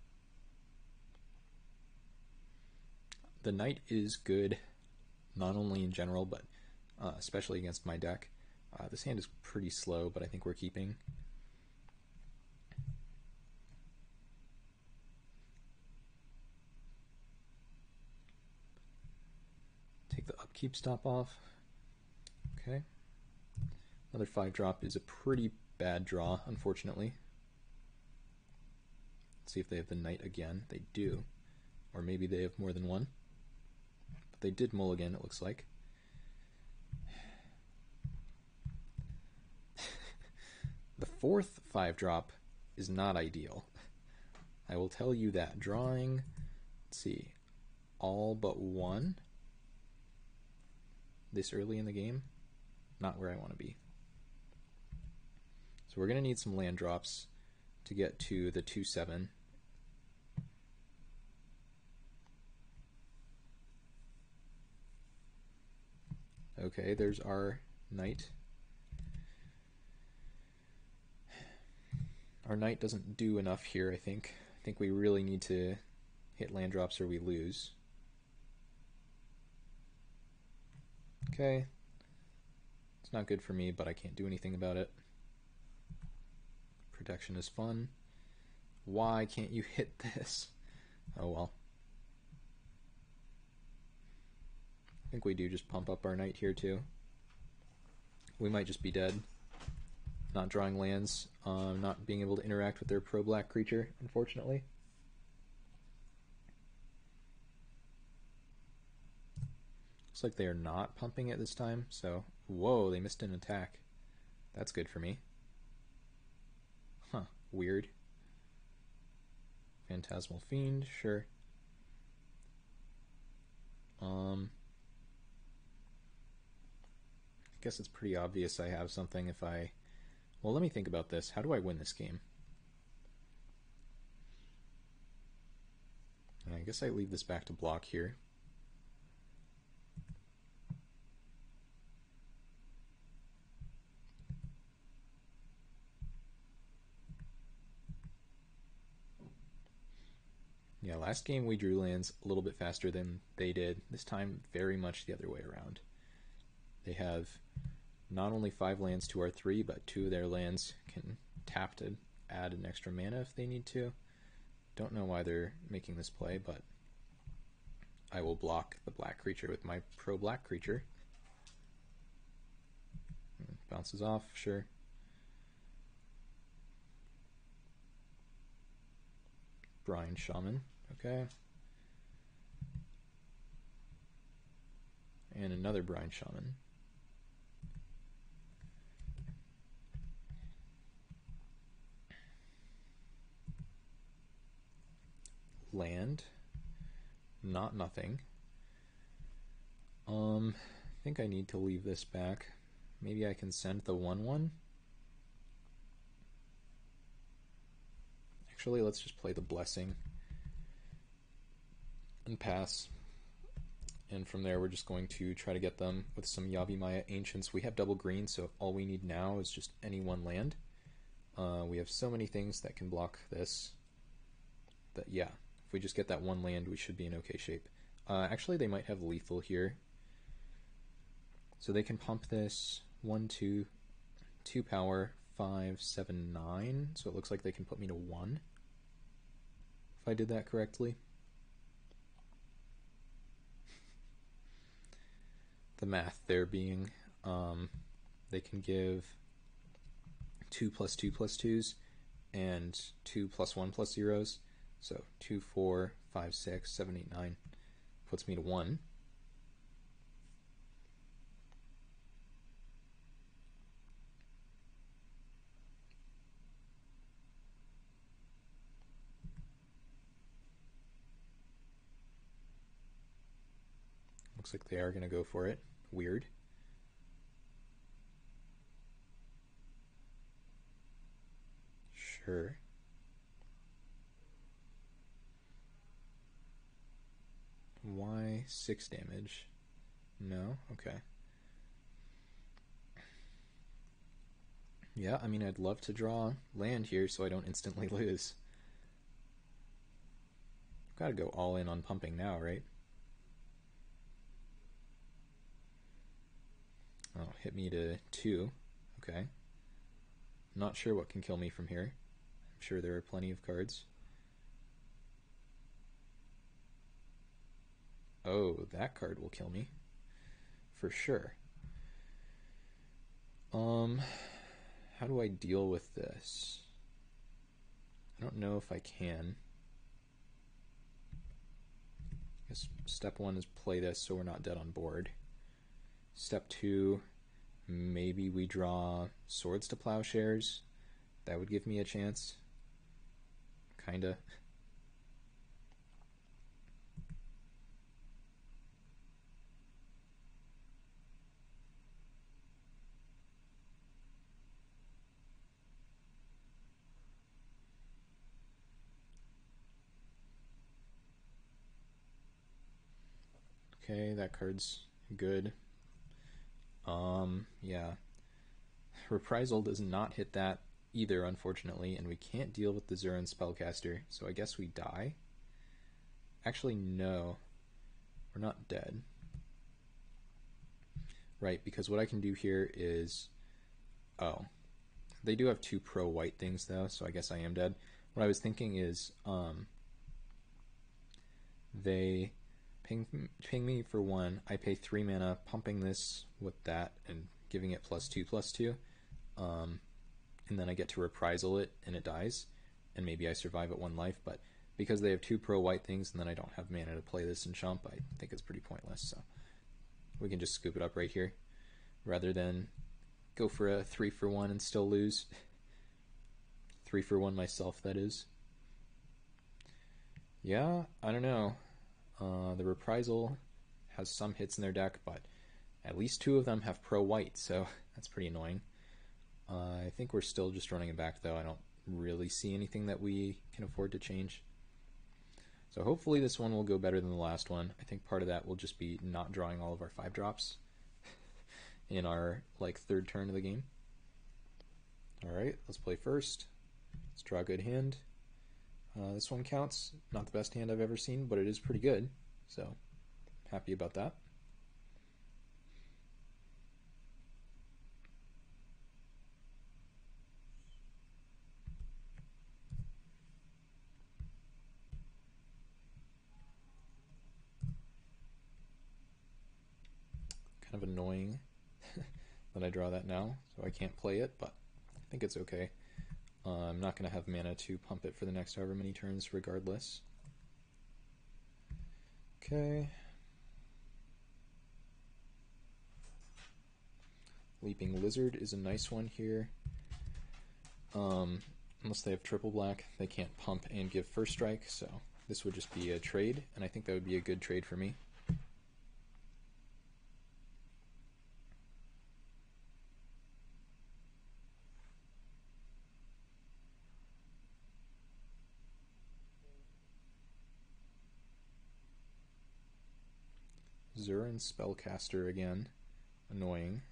The knight is good, not only in general, but especially against my deck. This hand is pretty slow, but I think we're keeping. Take the upkeep stop off. Okay. Another 5-drop is a pretty bad draw, unfortunately. Let's see if they have the knight again. They do. Or maybe they have more than one. But they did mulligan, it looks like. The 4th 5-drop is not ideal. I will tell you that. Drawing, let's see, all but one this early in the game, not where I want to be. So we're going to need some land drops to get to the 2/7. Okay, there's our knight. Our knight doesn't do enough here, I think. I think we really need to hit land drops or we lose. Okay. It's not good for me, but I can't do anything about it. Protection is fun. Why can't you hit this? Oh well. I think we do just pump up our knight here too. We might just be dead. Not drawing lands, not being able to interact with their pro-black creature, unfortunately. Looks like they are not pumping it this time, so... Whoa, they missed an attack. That's good for me. Huh, weird. Phantasmal Fiend, sure. I guess it's pretty obvious I have something if I... Well, let me think about this. How do I win this game? And I guess I leave this back to block here. Yeah, last game we drew lands a little bit faster than they did. This time, very much the other way around. They have not only 5 lands to our 3, but 2 of their lands can tap to add an extra mana if they need to. Don't know why they're making this play, but I will block the black creature with my pro-black creature. Bounces off, sure. Brine Shaman, okay. And another Brine Shaman. Land, not nothing. I think I need to leave this back. Maybe I can send the 1/1. Actually, let's just play the Blessing and pass. And from there, we're just going to try to get them with some Yavimaya Ancients. We have double green, so all we need now is just any one land. We have so many things that can block this. But yeah, if we just get that one land, we should be in okay shape. Actually, they might have lethal here. So they can pump this 1, 2, 2 power, 5, 7, 9. So it looks like they can put me to 1. If I did that correctly. The math there being, they can give 2+2+2s and 2+1+0s. So 2, 4, 5, 6, 7, 8, 9 puts me to 1. Looks like they are going to go for it. Weird. Sure. Why 6 damage? No? Okay. Yeah, I mean, I'd love to draw land here so I don't instantly lose. Gotta go all in on pumping now, right? Oh, hit me to 2. Okay. Not sure what can kill me from here. I'm sure there are plenty of cards. Oh, that card will kill me. For sure. How do I deal with this? I don't know if I can. I guess step 1 is play this so we're not dead on board. Step 2, maybe we draw Swords to Plowshares. That would give me a chance. Kinda. Okay, that card's good. Yeah. Reprisal does not hit that either, unfortunately, and we can't deal with the Zuran Spellcaster, so I guess we die. Actually, no. We're not dead. Right, because what I can do here is... Oh. They do have 2 pro-white things, though, so I guess I am dead. What I was thinking is, they ping me for 1, I pay 3 mana, pumping this with that, and giving it +2/+2, and then I get to reprisal it, and it dies, and maybe I survive at 1 life, but because they have 2 pro-white things, and then I don't have mana to play this in Chump, I think it's pretty pointless, so we can just scoop it up right here, rather than go for a 3-for-1 and still lose. 3-for-1 myself, that is. Yeah, I don't know. The Reprisal has some hits in their deck, but at least 2 of them have pro-white, so that's pretty annoying. I think we're still just running it back, though. I don't really see anything that we can afford to change. So hopefully this one will go better than the last one. I think part of that will just be not drawing all of our 5-drops in our, like, 3rd turn of the game. Alright, let's play first. Let's draw a good hand. This one counts. Not the best hand I've ever seen, but it is pretty good. So, happy about that. Kind of annoying that I draw that now, so I can't play it, but I think it's okay. I'm not going to have mana to pump it for the next however many turns regardless. Okay. Leaping Lizard is a nice one here. Unless they have triple black, they can't pump and give first strike, so this would just be a trade, and I think that would be a good trade for me. Zurin Spellcaster again. Annoying.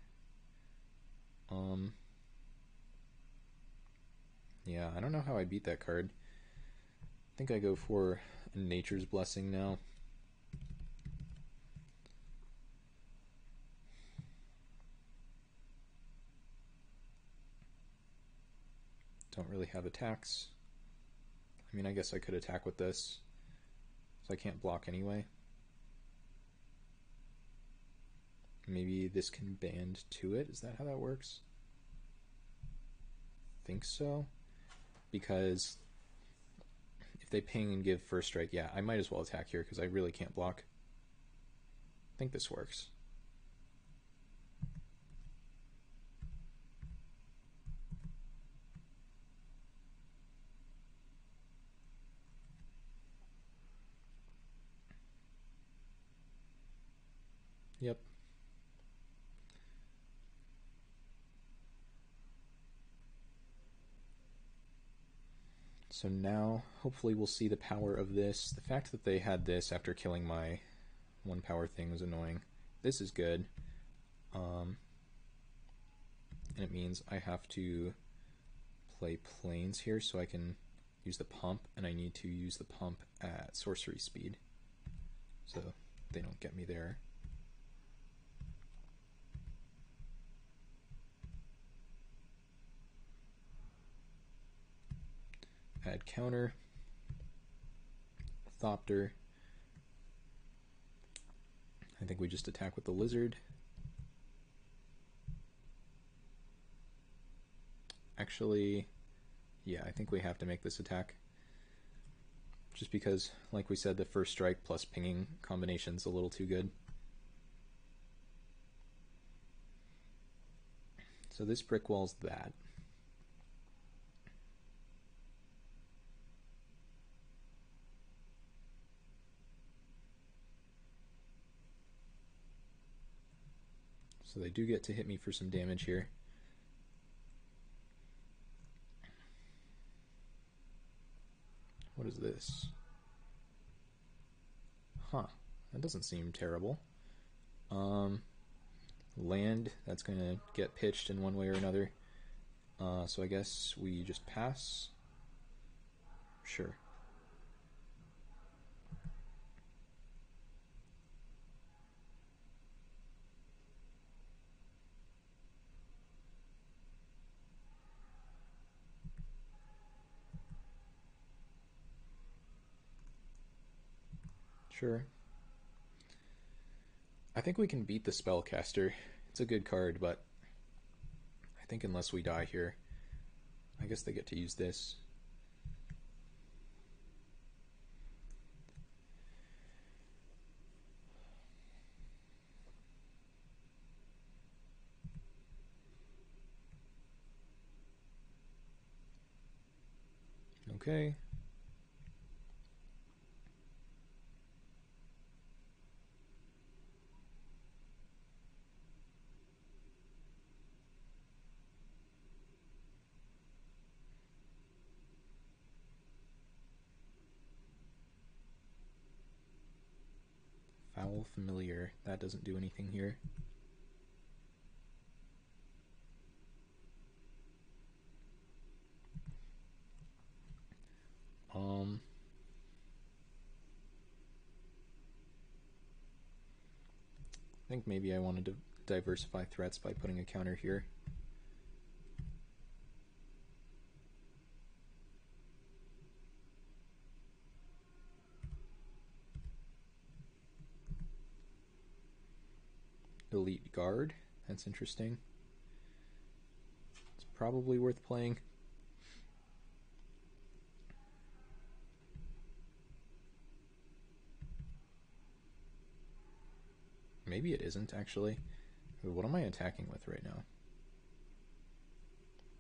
Yeah, I don't know how I beat that card. I think I go for Nature's Blessing now. Don't really have attacks. I mean, I guess I could attack with this, so I can't block anyway. Maybe this can band to it. Is that how that works? I think so. Because if they ping and give first strike, yeah, I might as well attack here because I really can't block. I think this works. Yep. So now, hopefully we'll see the power of this. The fact that they had this after killing my 1 power thing was annoying. This is good. And it means I have to play planes here so I can use the pump, and I need to use the pump at sorcery speed. So they don't get me there. Add counter. Thopter. I think we just attack with the lizard. Actually, yeah, I think we have to make this attack. Just because, like we said, the first strike plus pinging combination's a little too good. So this brick wall's that. So they do get to hit me for some damage here. What is this? Huh, that doesn't seem terrible. Land, that's going to get pitched in one way or another. So I guess we just pass. Sure. Sure. I think we can beat the Spellcaster. It's a good card, but I think unless we die here, I guess they get to use this. Okay. Foul Familiar. That doesn't do anything here. I think maybe I wanted to diversify threats by putting a counter here. Elite Guard. That's interesting. It's probably worth playing. Maybe it isn't, actually. What am I attacking with right now?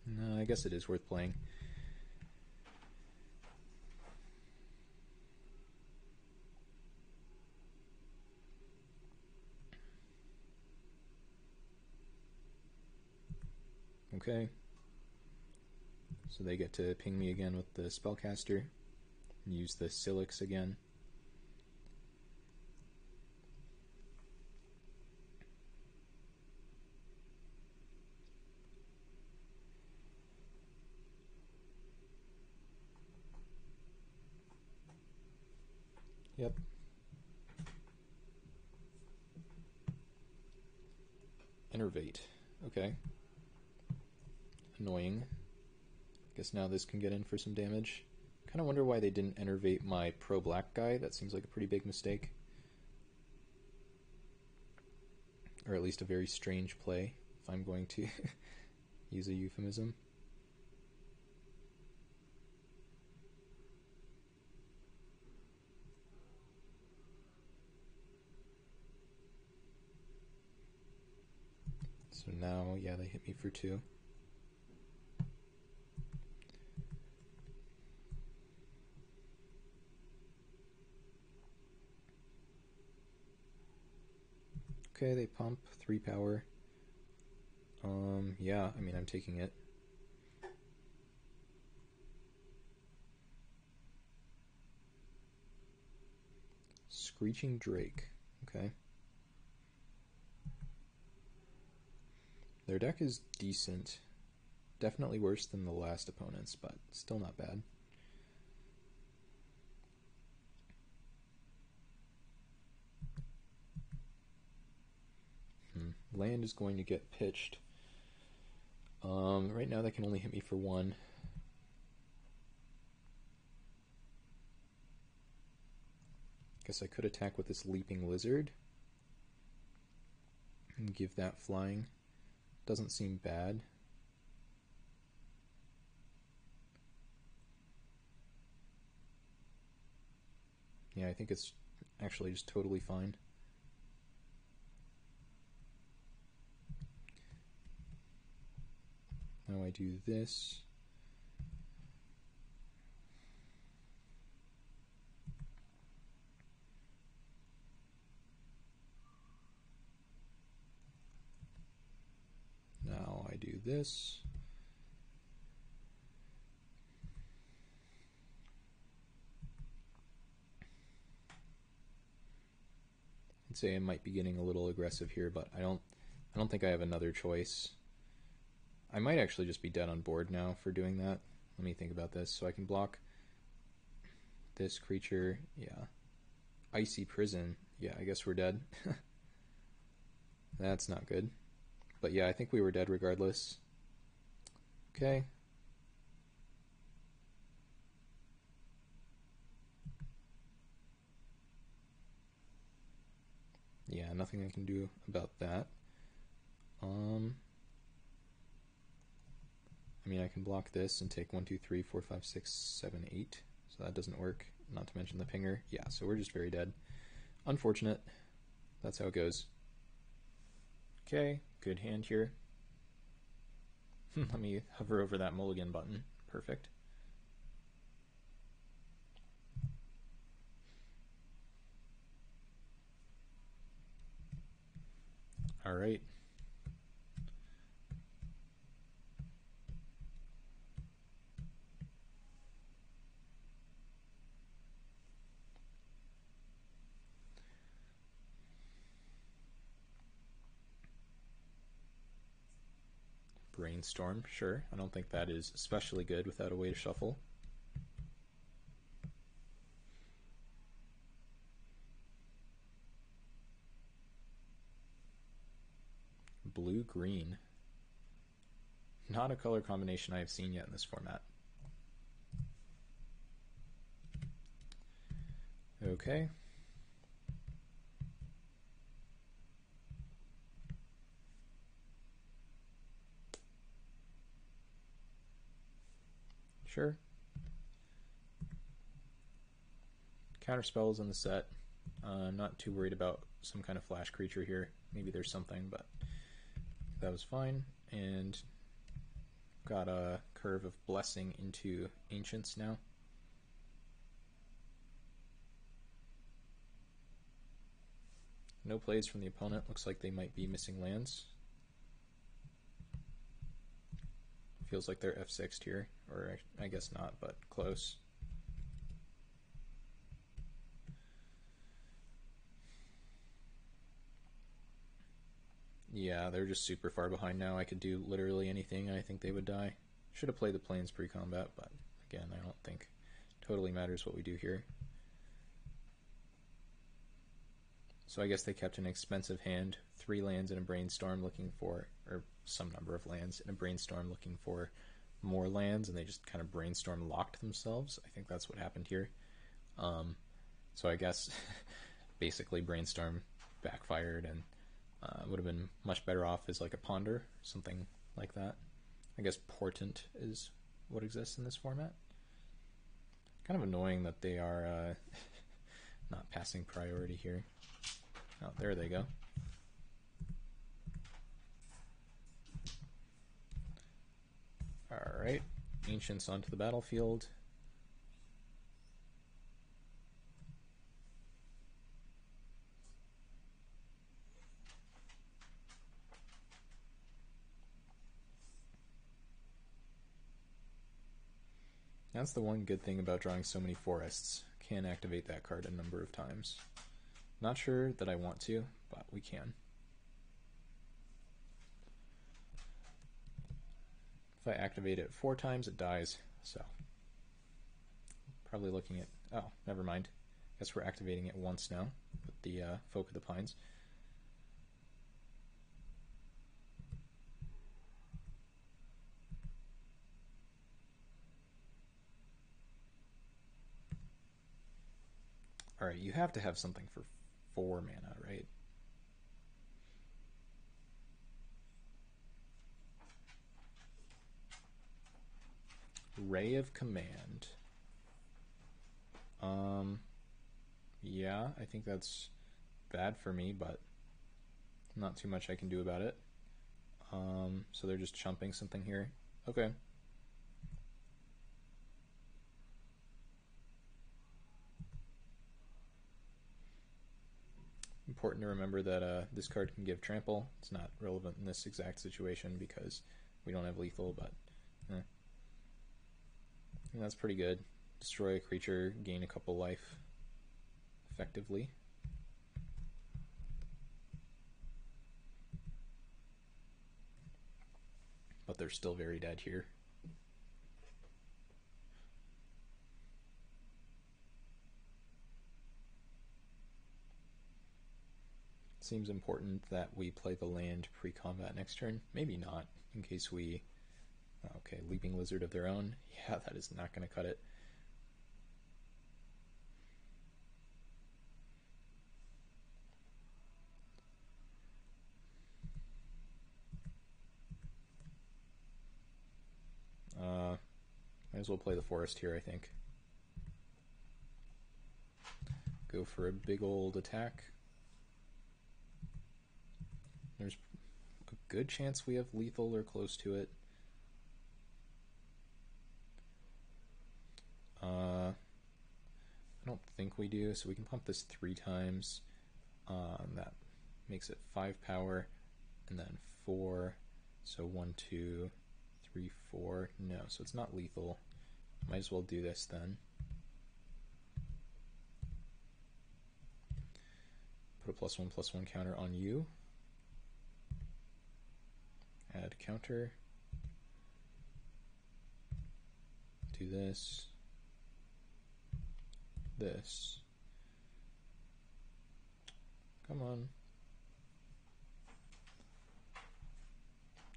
No, I guess it is worth playing. Okay. So they get to ping me again with the Spellcaster. Use the Silix again. Yep. Innervate. Okay. Annoying. Guess now this can get in for some damage. Kind of wonder why they didn't innervate my pro-black guy. That seems like a pretty big mistake. Or at least a very strange play, if I'm going to use a euphemism. So now, yeah, they hit me for 2. Okay, they pump 3 power. Yeah, I mean, I'm taking it. Screeching Drake. Okay. Their deck is decent. Definitely worse than the last opponent's, but still not bad. Land is going to get pitched. Right now they can only hit me for 1. Guess I could attack with this Leaping Lizard and give that flying. Doesn't seem bad. Yeah, I think it's actually just totally fine. Now I do this. Now I do this. I'd say I might be getting a little aggressive here, but I don't think I have another choice. I might actually just be dead on board now for doing that. Let me think about this. So I can block this creature. Yeah. Icy Prison. Yeah, I guess we're dead. That's not good. But yeah, I think we were dead regardless. Okay. Yeah, nothing I can do about that. I mean, I can block this and take 1, 2, 3, 4, 5, 6, 7, 8. So that doesn't work. Not to mention the pinger. Yeah, so we're just very dead. Unfortunate. That's how it goes. Okay, good hand here. Let me hover over that mulligan button. Perfect. All right. Brainstorm, sure. I don't think that is especially good without a way to shuffle. Blue-green. Not a color combination I have seen yet in this format. Okay. Sure. Counterspell is in the set. Not too worried about some kind of flash creature here. Maybe there's something, but that was fine. And got a Curve of Blessing into Ancients now. No plays from the opponent. Looks like they might be missing lands. Feels like they're F6'd here, or I guess not, but close. Yeah, they're just super far behind now. I could do literally anything, and I think they would die. Should have played the Plains pre-combat, but again, I don't think it totally matters what we do here. So I guess they kept an expensive hand, 3 lands in a Brainstorm looking for, or some number of lands in a Brainstorm looking for more lands, and they just kind of Brainstorm locked themselves. I think that's what happened here. So I guess basically Brainstorm backfired, and would have been much better off as like a Ponder, something like that. I guess Portent is what exists in this format. Kind of annoying that they are not passing priority here. Oh, there they go. Alright, Ancients onto the battlefield. That's the one good thing about drawing so many forests. Can activate that card a number of times. Not sure that I want to, but we can. If I activate it 4 times, it dies, so probably looking at... oh, never mind. Guess we're activating it once now with the Folk of the Pines. Alright, you have to have something for 4 mana, right? Ray of Command. Yeah, I think that's bad for me, but not too much I can do about it. So they're just chumping something here. Okay. Important to remember that this card can give trample. It's not relevant in this exact situation because we don't have lethal, but and that's pretty good. Destroy a creature, gain a couple life effectively. But they're still very dead here. Seems important that we play the land pre-combat next turn. Maybe not, in case we... okay, Leaping Lizard of their own. Yeah, that is not going to cut it. Might as well play the forest here, I think. Go for a big old attack. There's a good chance we have lethal or close to it. I don't think we do, so we can pump this 3 times. That makes it 5 power, and then 4. So 1, 2, 3, 4. No, so it's not lethal. Might as well do this then. Put a +1/+1 counter on you. Add counter. Do this. This. Come on.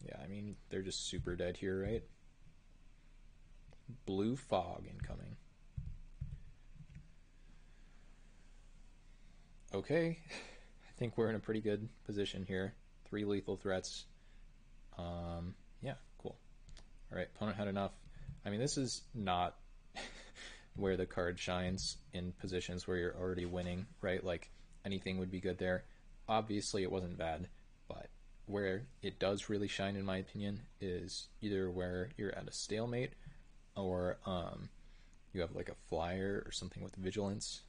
Yeah, I mean, they're just super dead here, right? Blue Fog incoming. Okay, I think we're in a pretty good position here. 3 lethal threats. Yeah, cool. Alright, opponent had enough. I mean, this is not where the card shines in positions where you're already winning, right? Like, anything would be good there. Obviously, it wasn't bad, but where it does really shine, in my opinion, is either where you're at a stalemate or you have like a flyer or something with vigilance,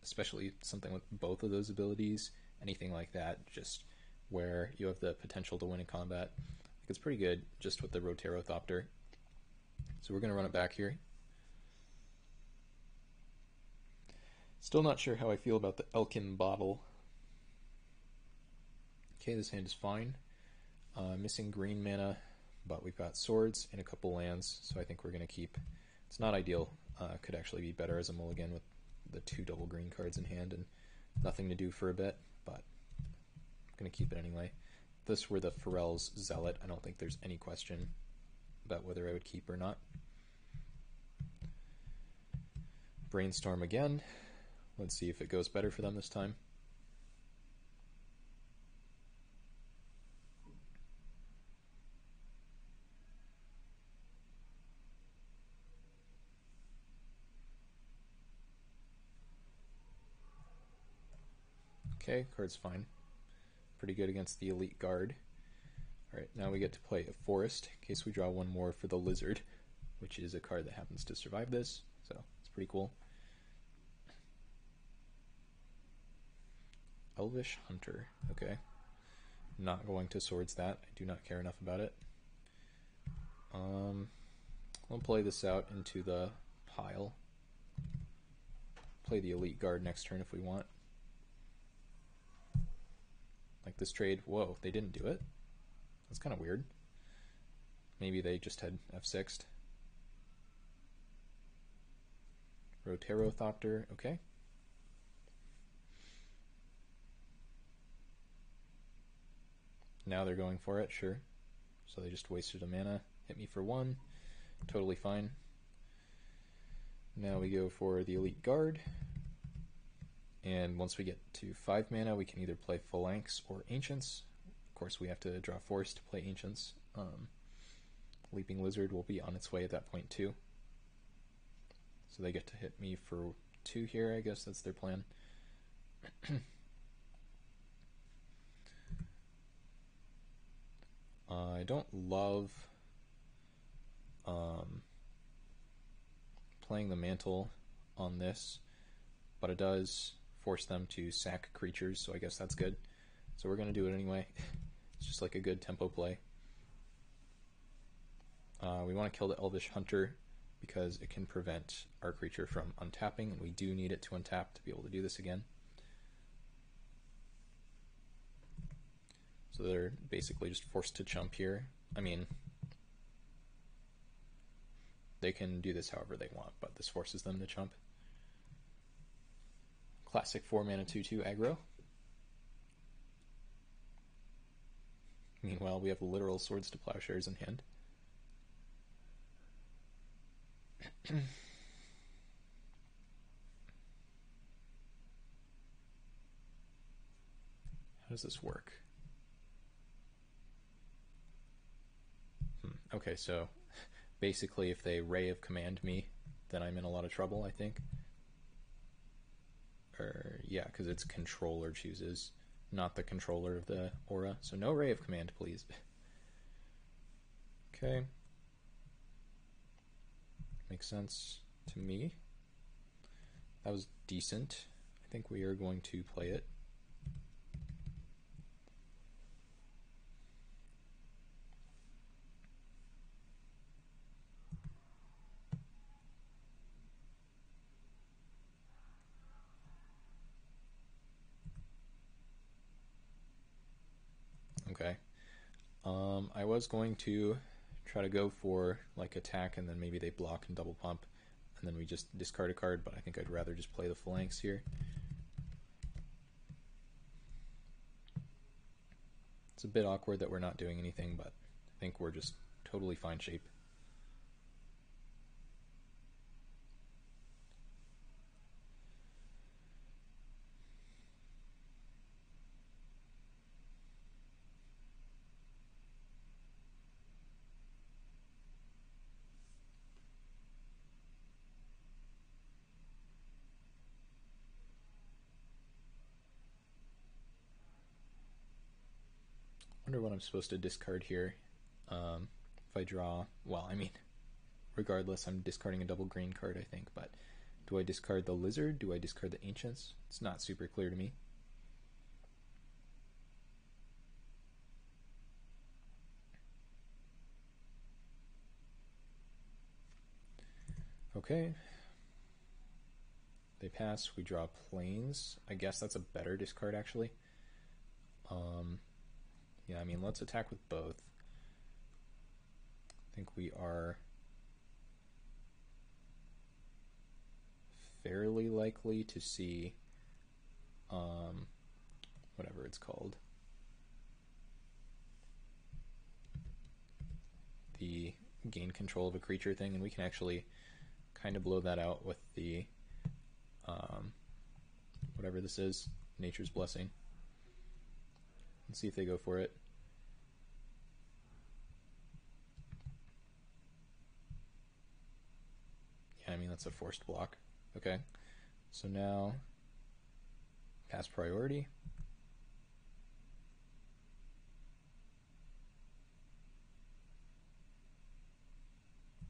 especially something with both of those abilities, anything like that, just where you have the potential to win in combat. Like, it's pretty good just with the Roterothopter. So we're going to run it back here. Still not sure how I feel about the Elkin Bottle. Okay, this hand is fine. Missing green mana, but we've got swords and a couple lands, so I think we're going to keep. It's not ideal. Could actually be better as a mulligan with the 2 double green cards in hand and nothing to do for a bit, but I'm going to keep it anyway. If this were the Pharrell's Zealot, I don't think there's any question about whether I would keep or not. Brainstorm again. Let's see if it goes better for them this time. Okay, card's fine. Pretty good against the Elite Guard. Alright, now we get to play a Forest, in case we draw one more for the Lizard, which is a card that happens to survive this, so it's pretty cool. Elvish Hunter, okay. Not going to swords that, I do not care enough about it. We'll play this out into the pile. Play the Elite Guard next turn if we want. Like this trade, whoa, they didn't do it? That's kind of weird. Maybe they just had F6'd. Roterothopter, okay. Now they're going for it, sure. So they just wasted a mana, hit me for 1, totally fine. Now we go for the Elite Guard. And once we get to 5 mana, we can either play Phalanx or Ancients. Of course, we have to draw Force to play Ancients. Leaping Lizard will be on its way at that point too. So they get to hit me for 2 here, I guess that's their plan. I don't love playing the Mantle on this, but it does force them to sack creatures, so I guess that's good. So we're going to do it anyway. It's just like a good tempo play. We want to kill the Elvish Hunter because it can prevent our creature from untapping, and we do need it to untap to be able to do this again. So they're basically just forced to chump here. I mean, they can do this however they want, but this forces them to chump. Classic 4 mana 2/2 aggro. Meanwhile, we have literal Swords to Plowshares in hand. How does this work? Okay, so basically if they Ray of Command me, then I'm in a lot of trouble, I think. Or, yeah, because it's controller chooses, not the controller of the aura. So no Ray of Command, please. Okay. Makes sense to me. That was decent. I think we are going to play it. Okay. I was going to try to go for like attack and then maybe they block and double pump and then we just discard a card, but I think I'd rather just play the Phalanx here. It's a bit awkward that we're not doing anything, but I think we're just totally fine shape. wonder what I'm supposed to discard here. If I draw, well, I mean, regardless, I'm discarding a double green card, I think, but do I discard the lizard? Do I discard the ancients? It's not super clear to me. Okay. They pass, we draw planes. I guess that's a better discard, actually. Yeah, I mean, let's attack with both. I think we are fairly likely to see whatever it's called. The gain control of a creature thing, and we can actually kind of blow that out with the whatever this is, Nature's Blessing. Let's see if they go for it. Yeah, I mean, that's a forced block. Okay, so now pass priority.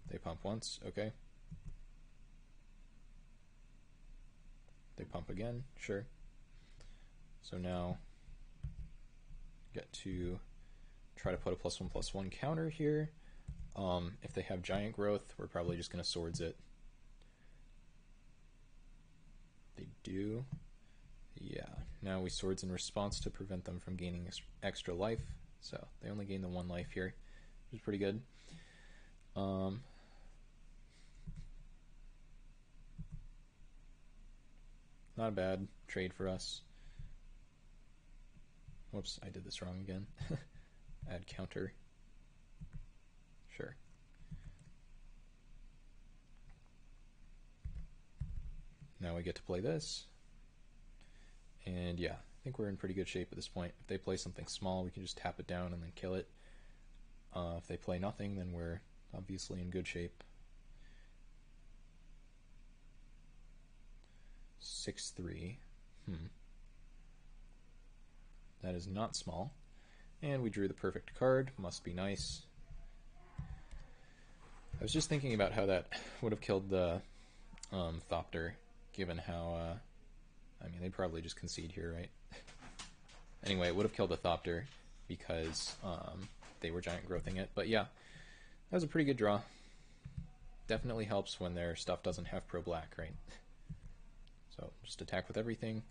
They pump once, okay. They pump again, sure. So now get to try to put a +1/+1 counter here. If they have giant growth, we're probably just going to swords it. They do. Yeah, now we swords in response to prevent them from gaining extra life. So they only gain the 1 life here, which is pretty good. Not a bad trade for us. Whoops, I did this wrong again. Add counter. Sure. Now we get to play this. And yeah, I think we're in pretty good shape at this point. If they play something small, we can just tap it down and then kill it. If they play nothing, then we're obviously in good shape. 6/3. That is not small. And we drew the perfect card. Must be nice. I was just thinking about how that would have killed the Thopter, given how, I mean, they'd probably just concede here, right? Anyway, it would have killed the Thopter because they were giant growthing it. But yeah, that was a pretty good draw. Definitely helps when their stuff doesn't have pro black, right? So just attack with everything.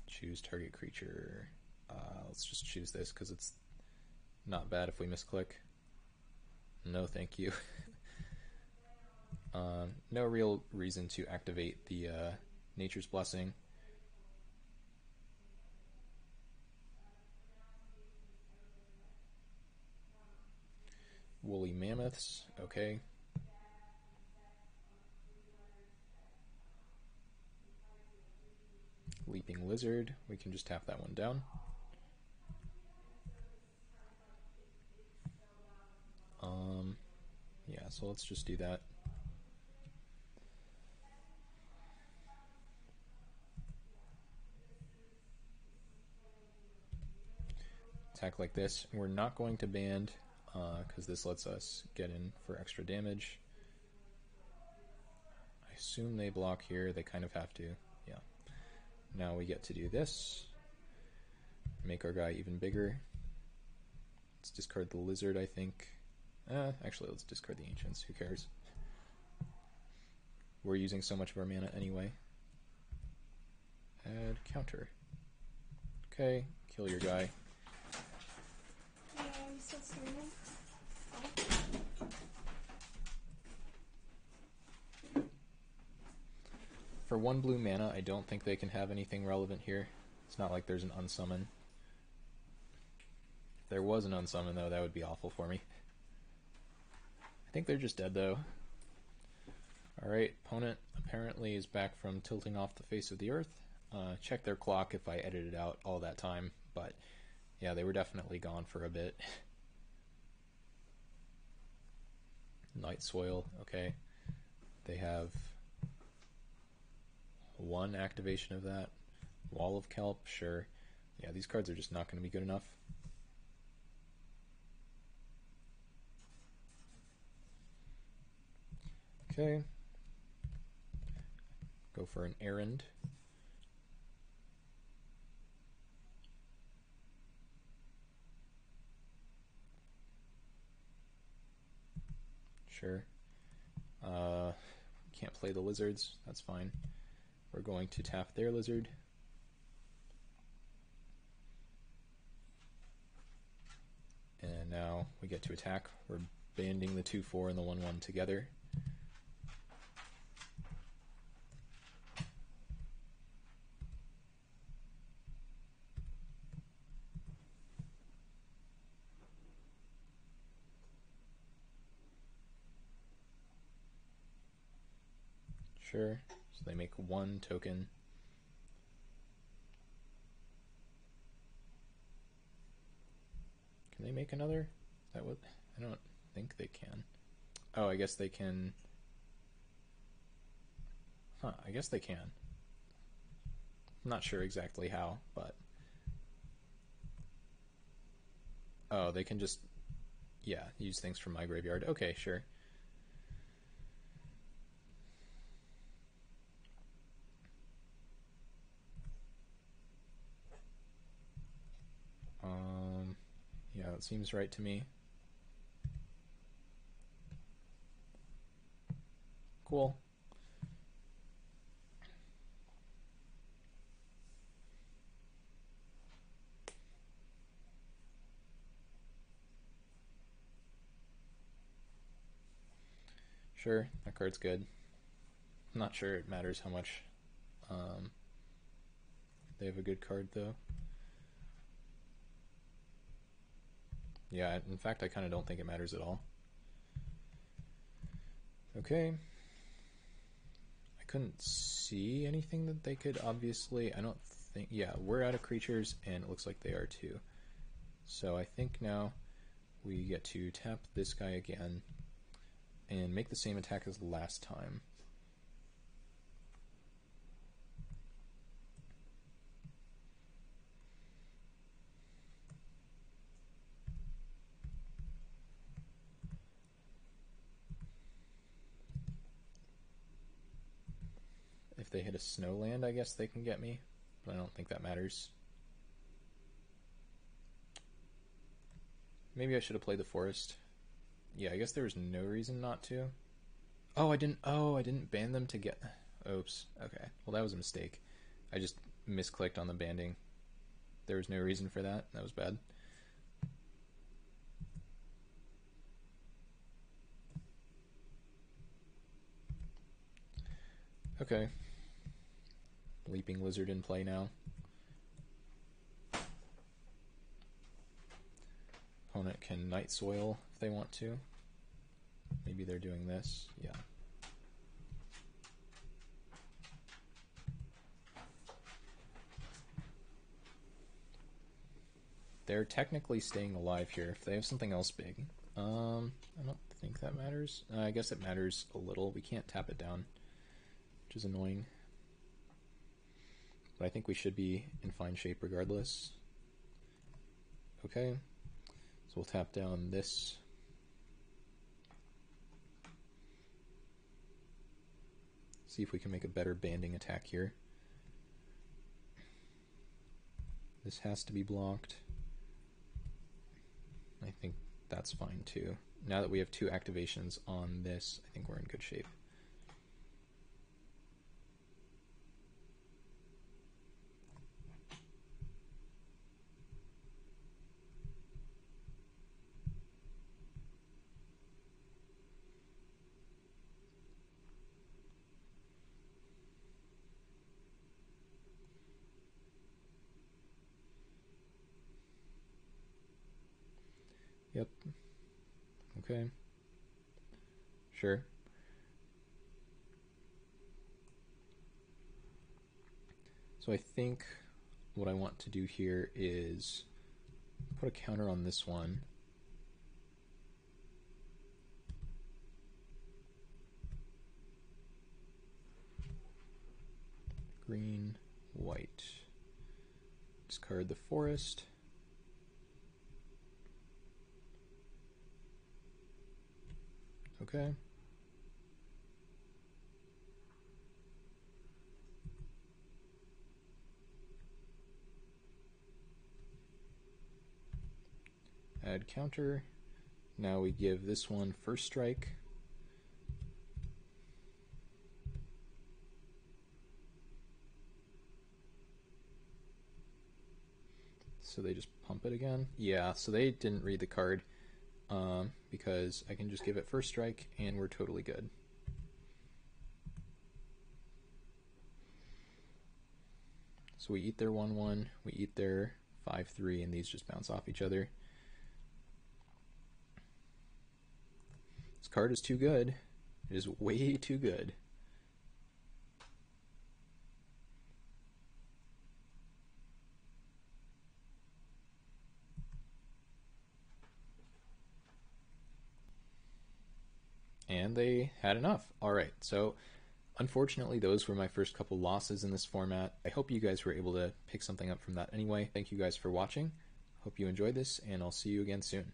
Choose target creature. Let's just choose this because it's not bad if we misclick. No, thank you. No real reason to activate the Nature's Blessing. Woolly Mammoths, okay. Leaping Lizard, we can just tap that one down. Yeah, so let's just do that. Attack like this. We're not going to band because this lets us get in for extra damage. I assume they block here. They kind of have to. Yeah. Now we get to do this. Make our guy even bigger. Let's discard the lizard, I think. Actually, let's discard the ancients. Who cares? We're using so much of our mana anyway. Add counter. Okay, kill your guy. Yeah, I'm still streaming. For 1 blue mana, I don't think they can have anything relevant here. It's not like there's an unsummon. If there was an unsummon, though, that would be awful for me. I think they're just dead, though. Alright, opponent apparently is back from tilting off the face of the earth. Check their clock if I edited out all that time, but yeah, they were definitely gone for a bit. Night Soil, okay. They have 1 activation of that. Wall of Kelp, sure. Yeah, these cards are just not going to be good enough. Okay. Go for an errand. Sure. Can't play the lizards. That's fine. We're going to tap their lizard. And now we get to attack. We're banding the 2/4 and the 1/1 together. Sure. So they make 1 token. Can they make another? Is that what? I don't think they can. Oh, I guess they can. Huh, I guess they can. I'm not sure exactly how, but. Oh, they can just, yeah, use things from my graveyard. Okay, sure. Yeah, that seems right to me. Cool. Sure, that card's good. I'm not sure it matters how much. They have a good card, though. Yeah, in fact, I kind of don't think it matters at all. Okay. I couldn't see anything that they could obviously... I don't think... Yeah, we're out of creatures, and it looks like they are too. So I think now we get to tap this guy again and make the same attack as last time. If they hit a snow land, I guess they can get me, but I don't think that matters. Maybe I should have played the forest. Yeah, I guess there was no reason not to. Oh, I didn't ban them to get... Oops. Okay. Well, that was a mistake. I just misclicked on the banding. There was no reason for that. That was bad. Okay. Leaping Lizard in play now. Opponent can Night Soil if they want to. Maybe they're doing this. Yeah. They're technically staying alive here if they have something else big. I don't think that matters. I guess it matters a little. We can't tap it down, which is annoying. But I think we should be in fine shape regardless. Okay, so we'll tap down this. See if we can make a better banding attack here. This has to be blocked. I think that's fine too. Now that we have 2 activations on this, I think we're in good shape. Yep. Okay. Sure. So I think what I want to do here is put a counter on this one. Green, white. Discard the forest. Okay. Add counter. Now we give this one first strike. So they just pump it again. Yeah, so they didn't read the card because I can just give it first strike and we're totally good. So we eat their 1/1, we eat their 5/3, and these just bounce off each other. This card is too good. It is way too good. And they had enough. Alright, so unfortunately those were my first couple losses in this format. I hope you guys were able to pick something up from that anyway. Thank you guys for watching. Hope you enjoyed this, and I'll see you again soon.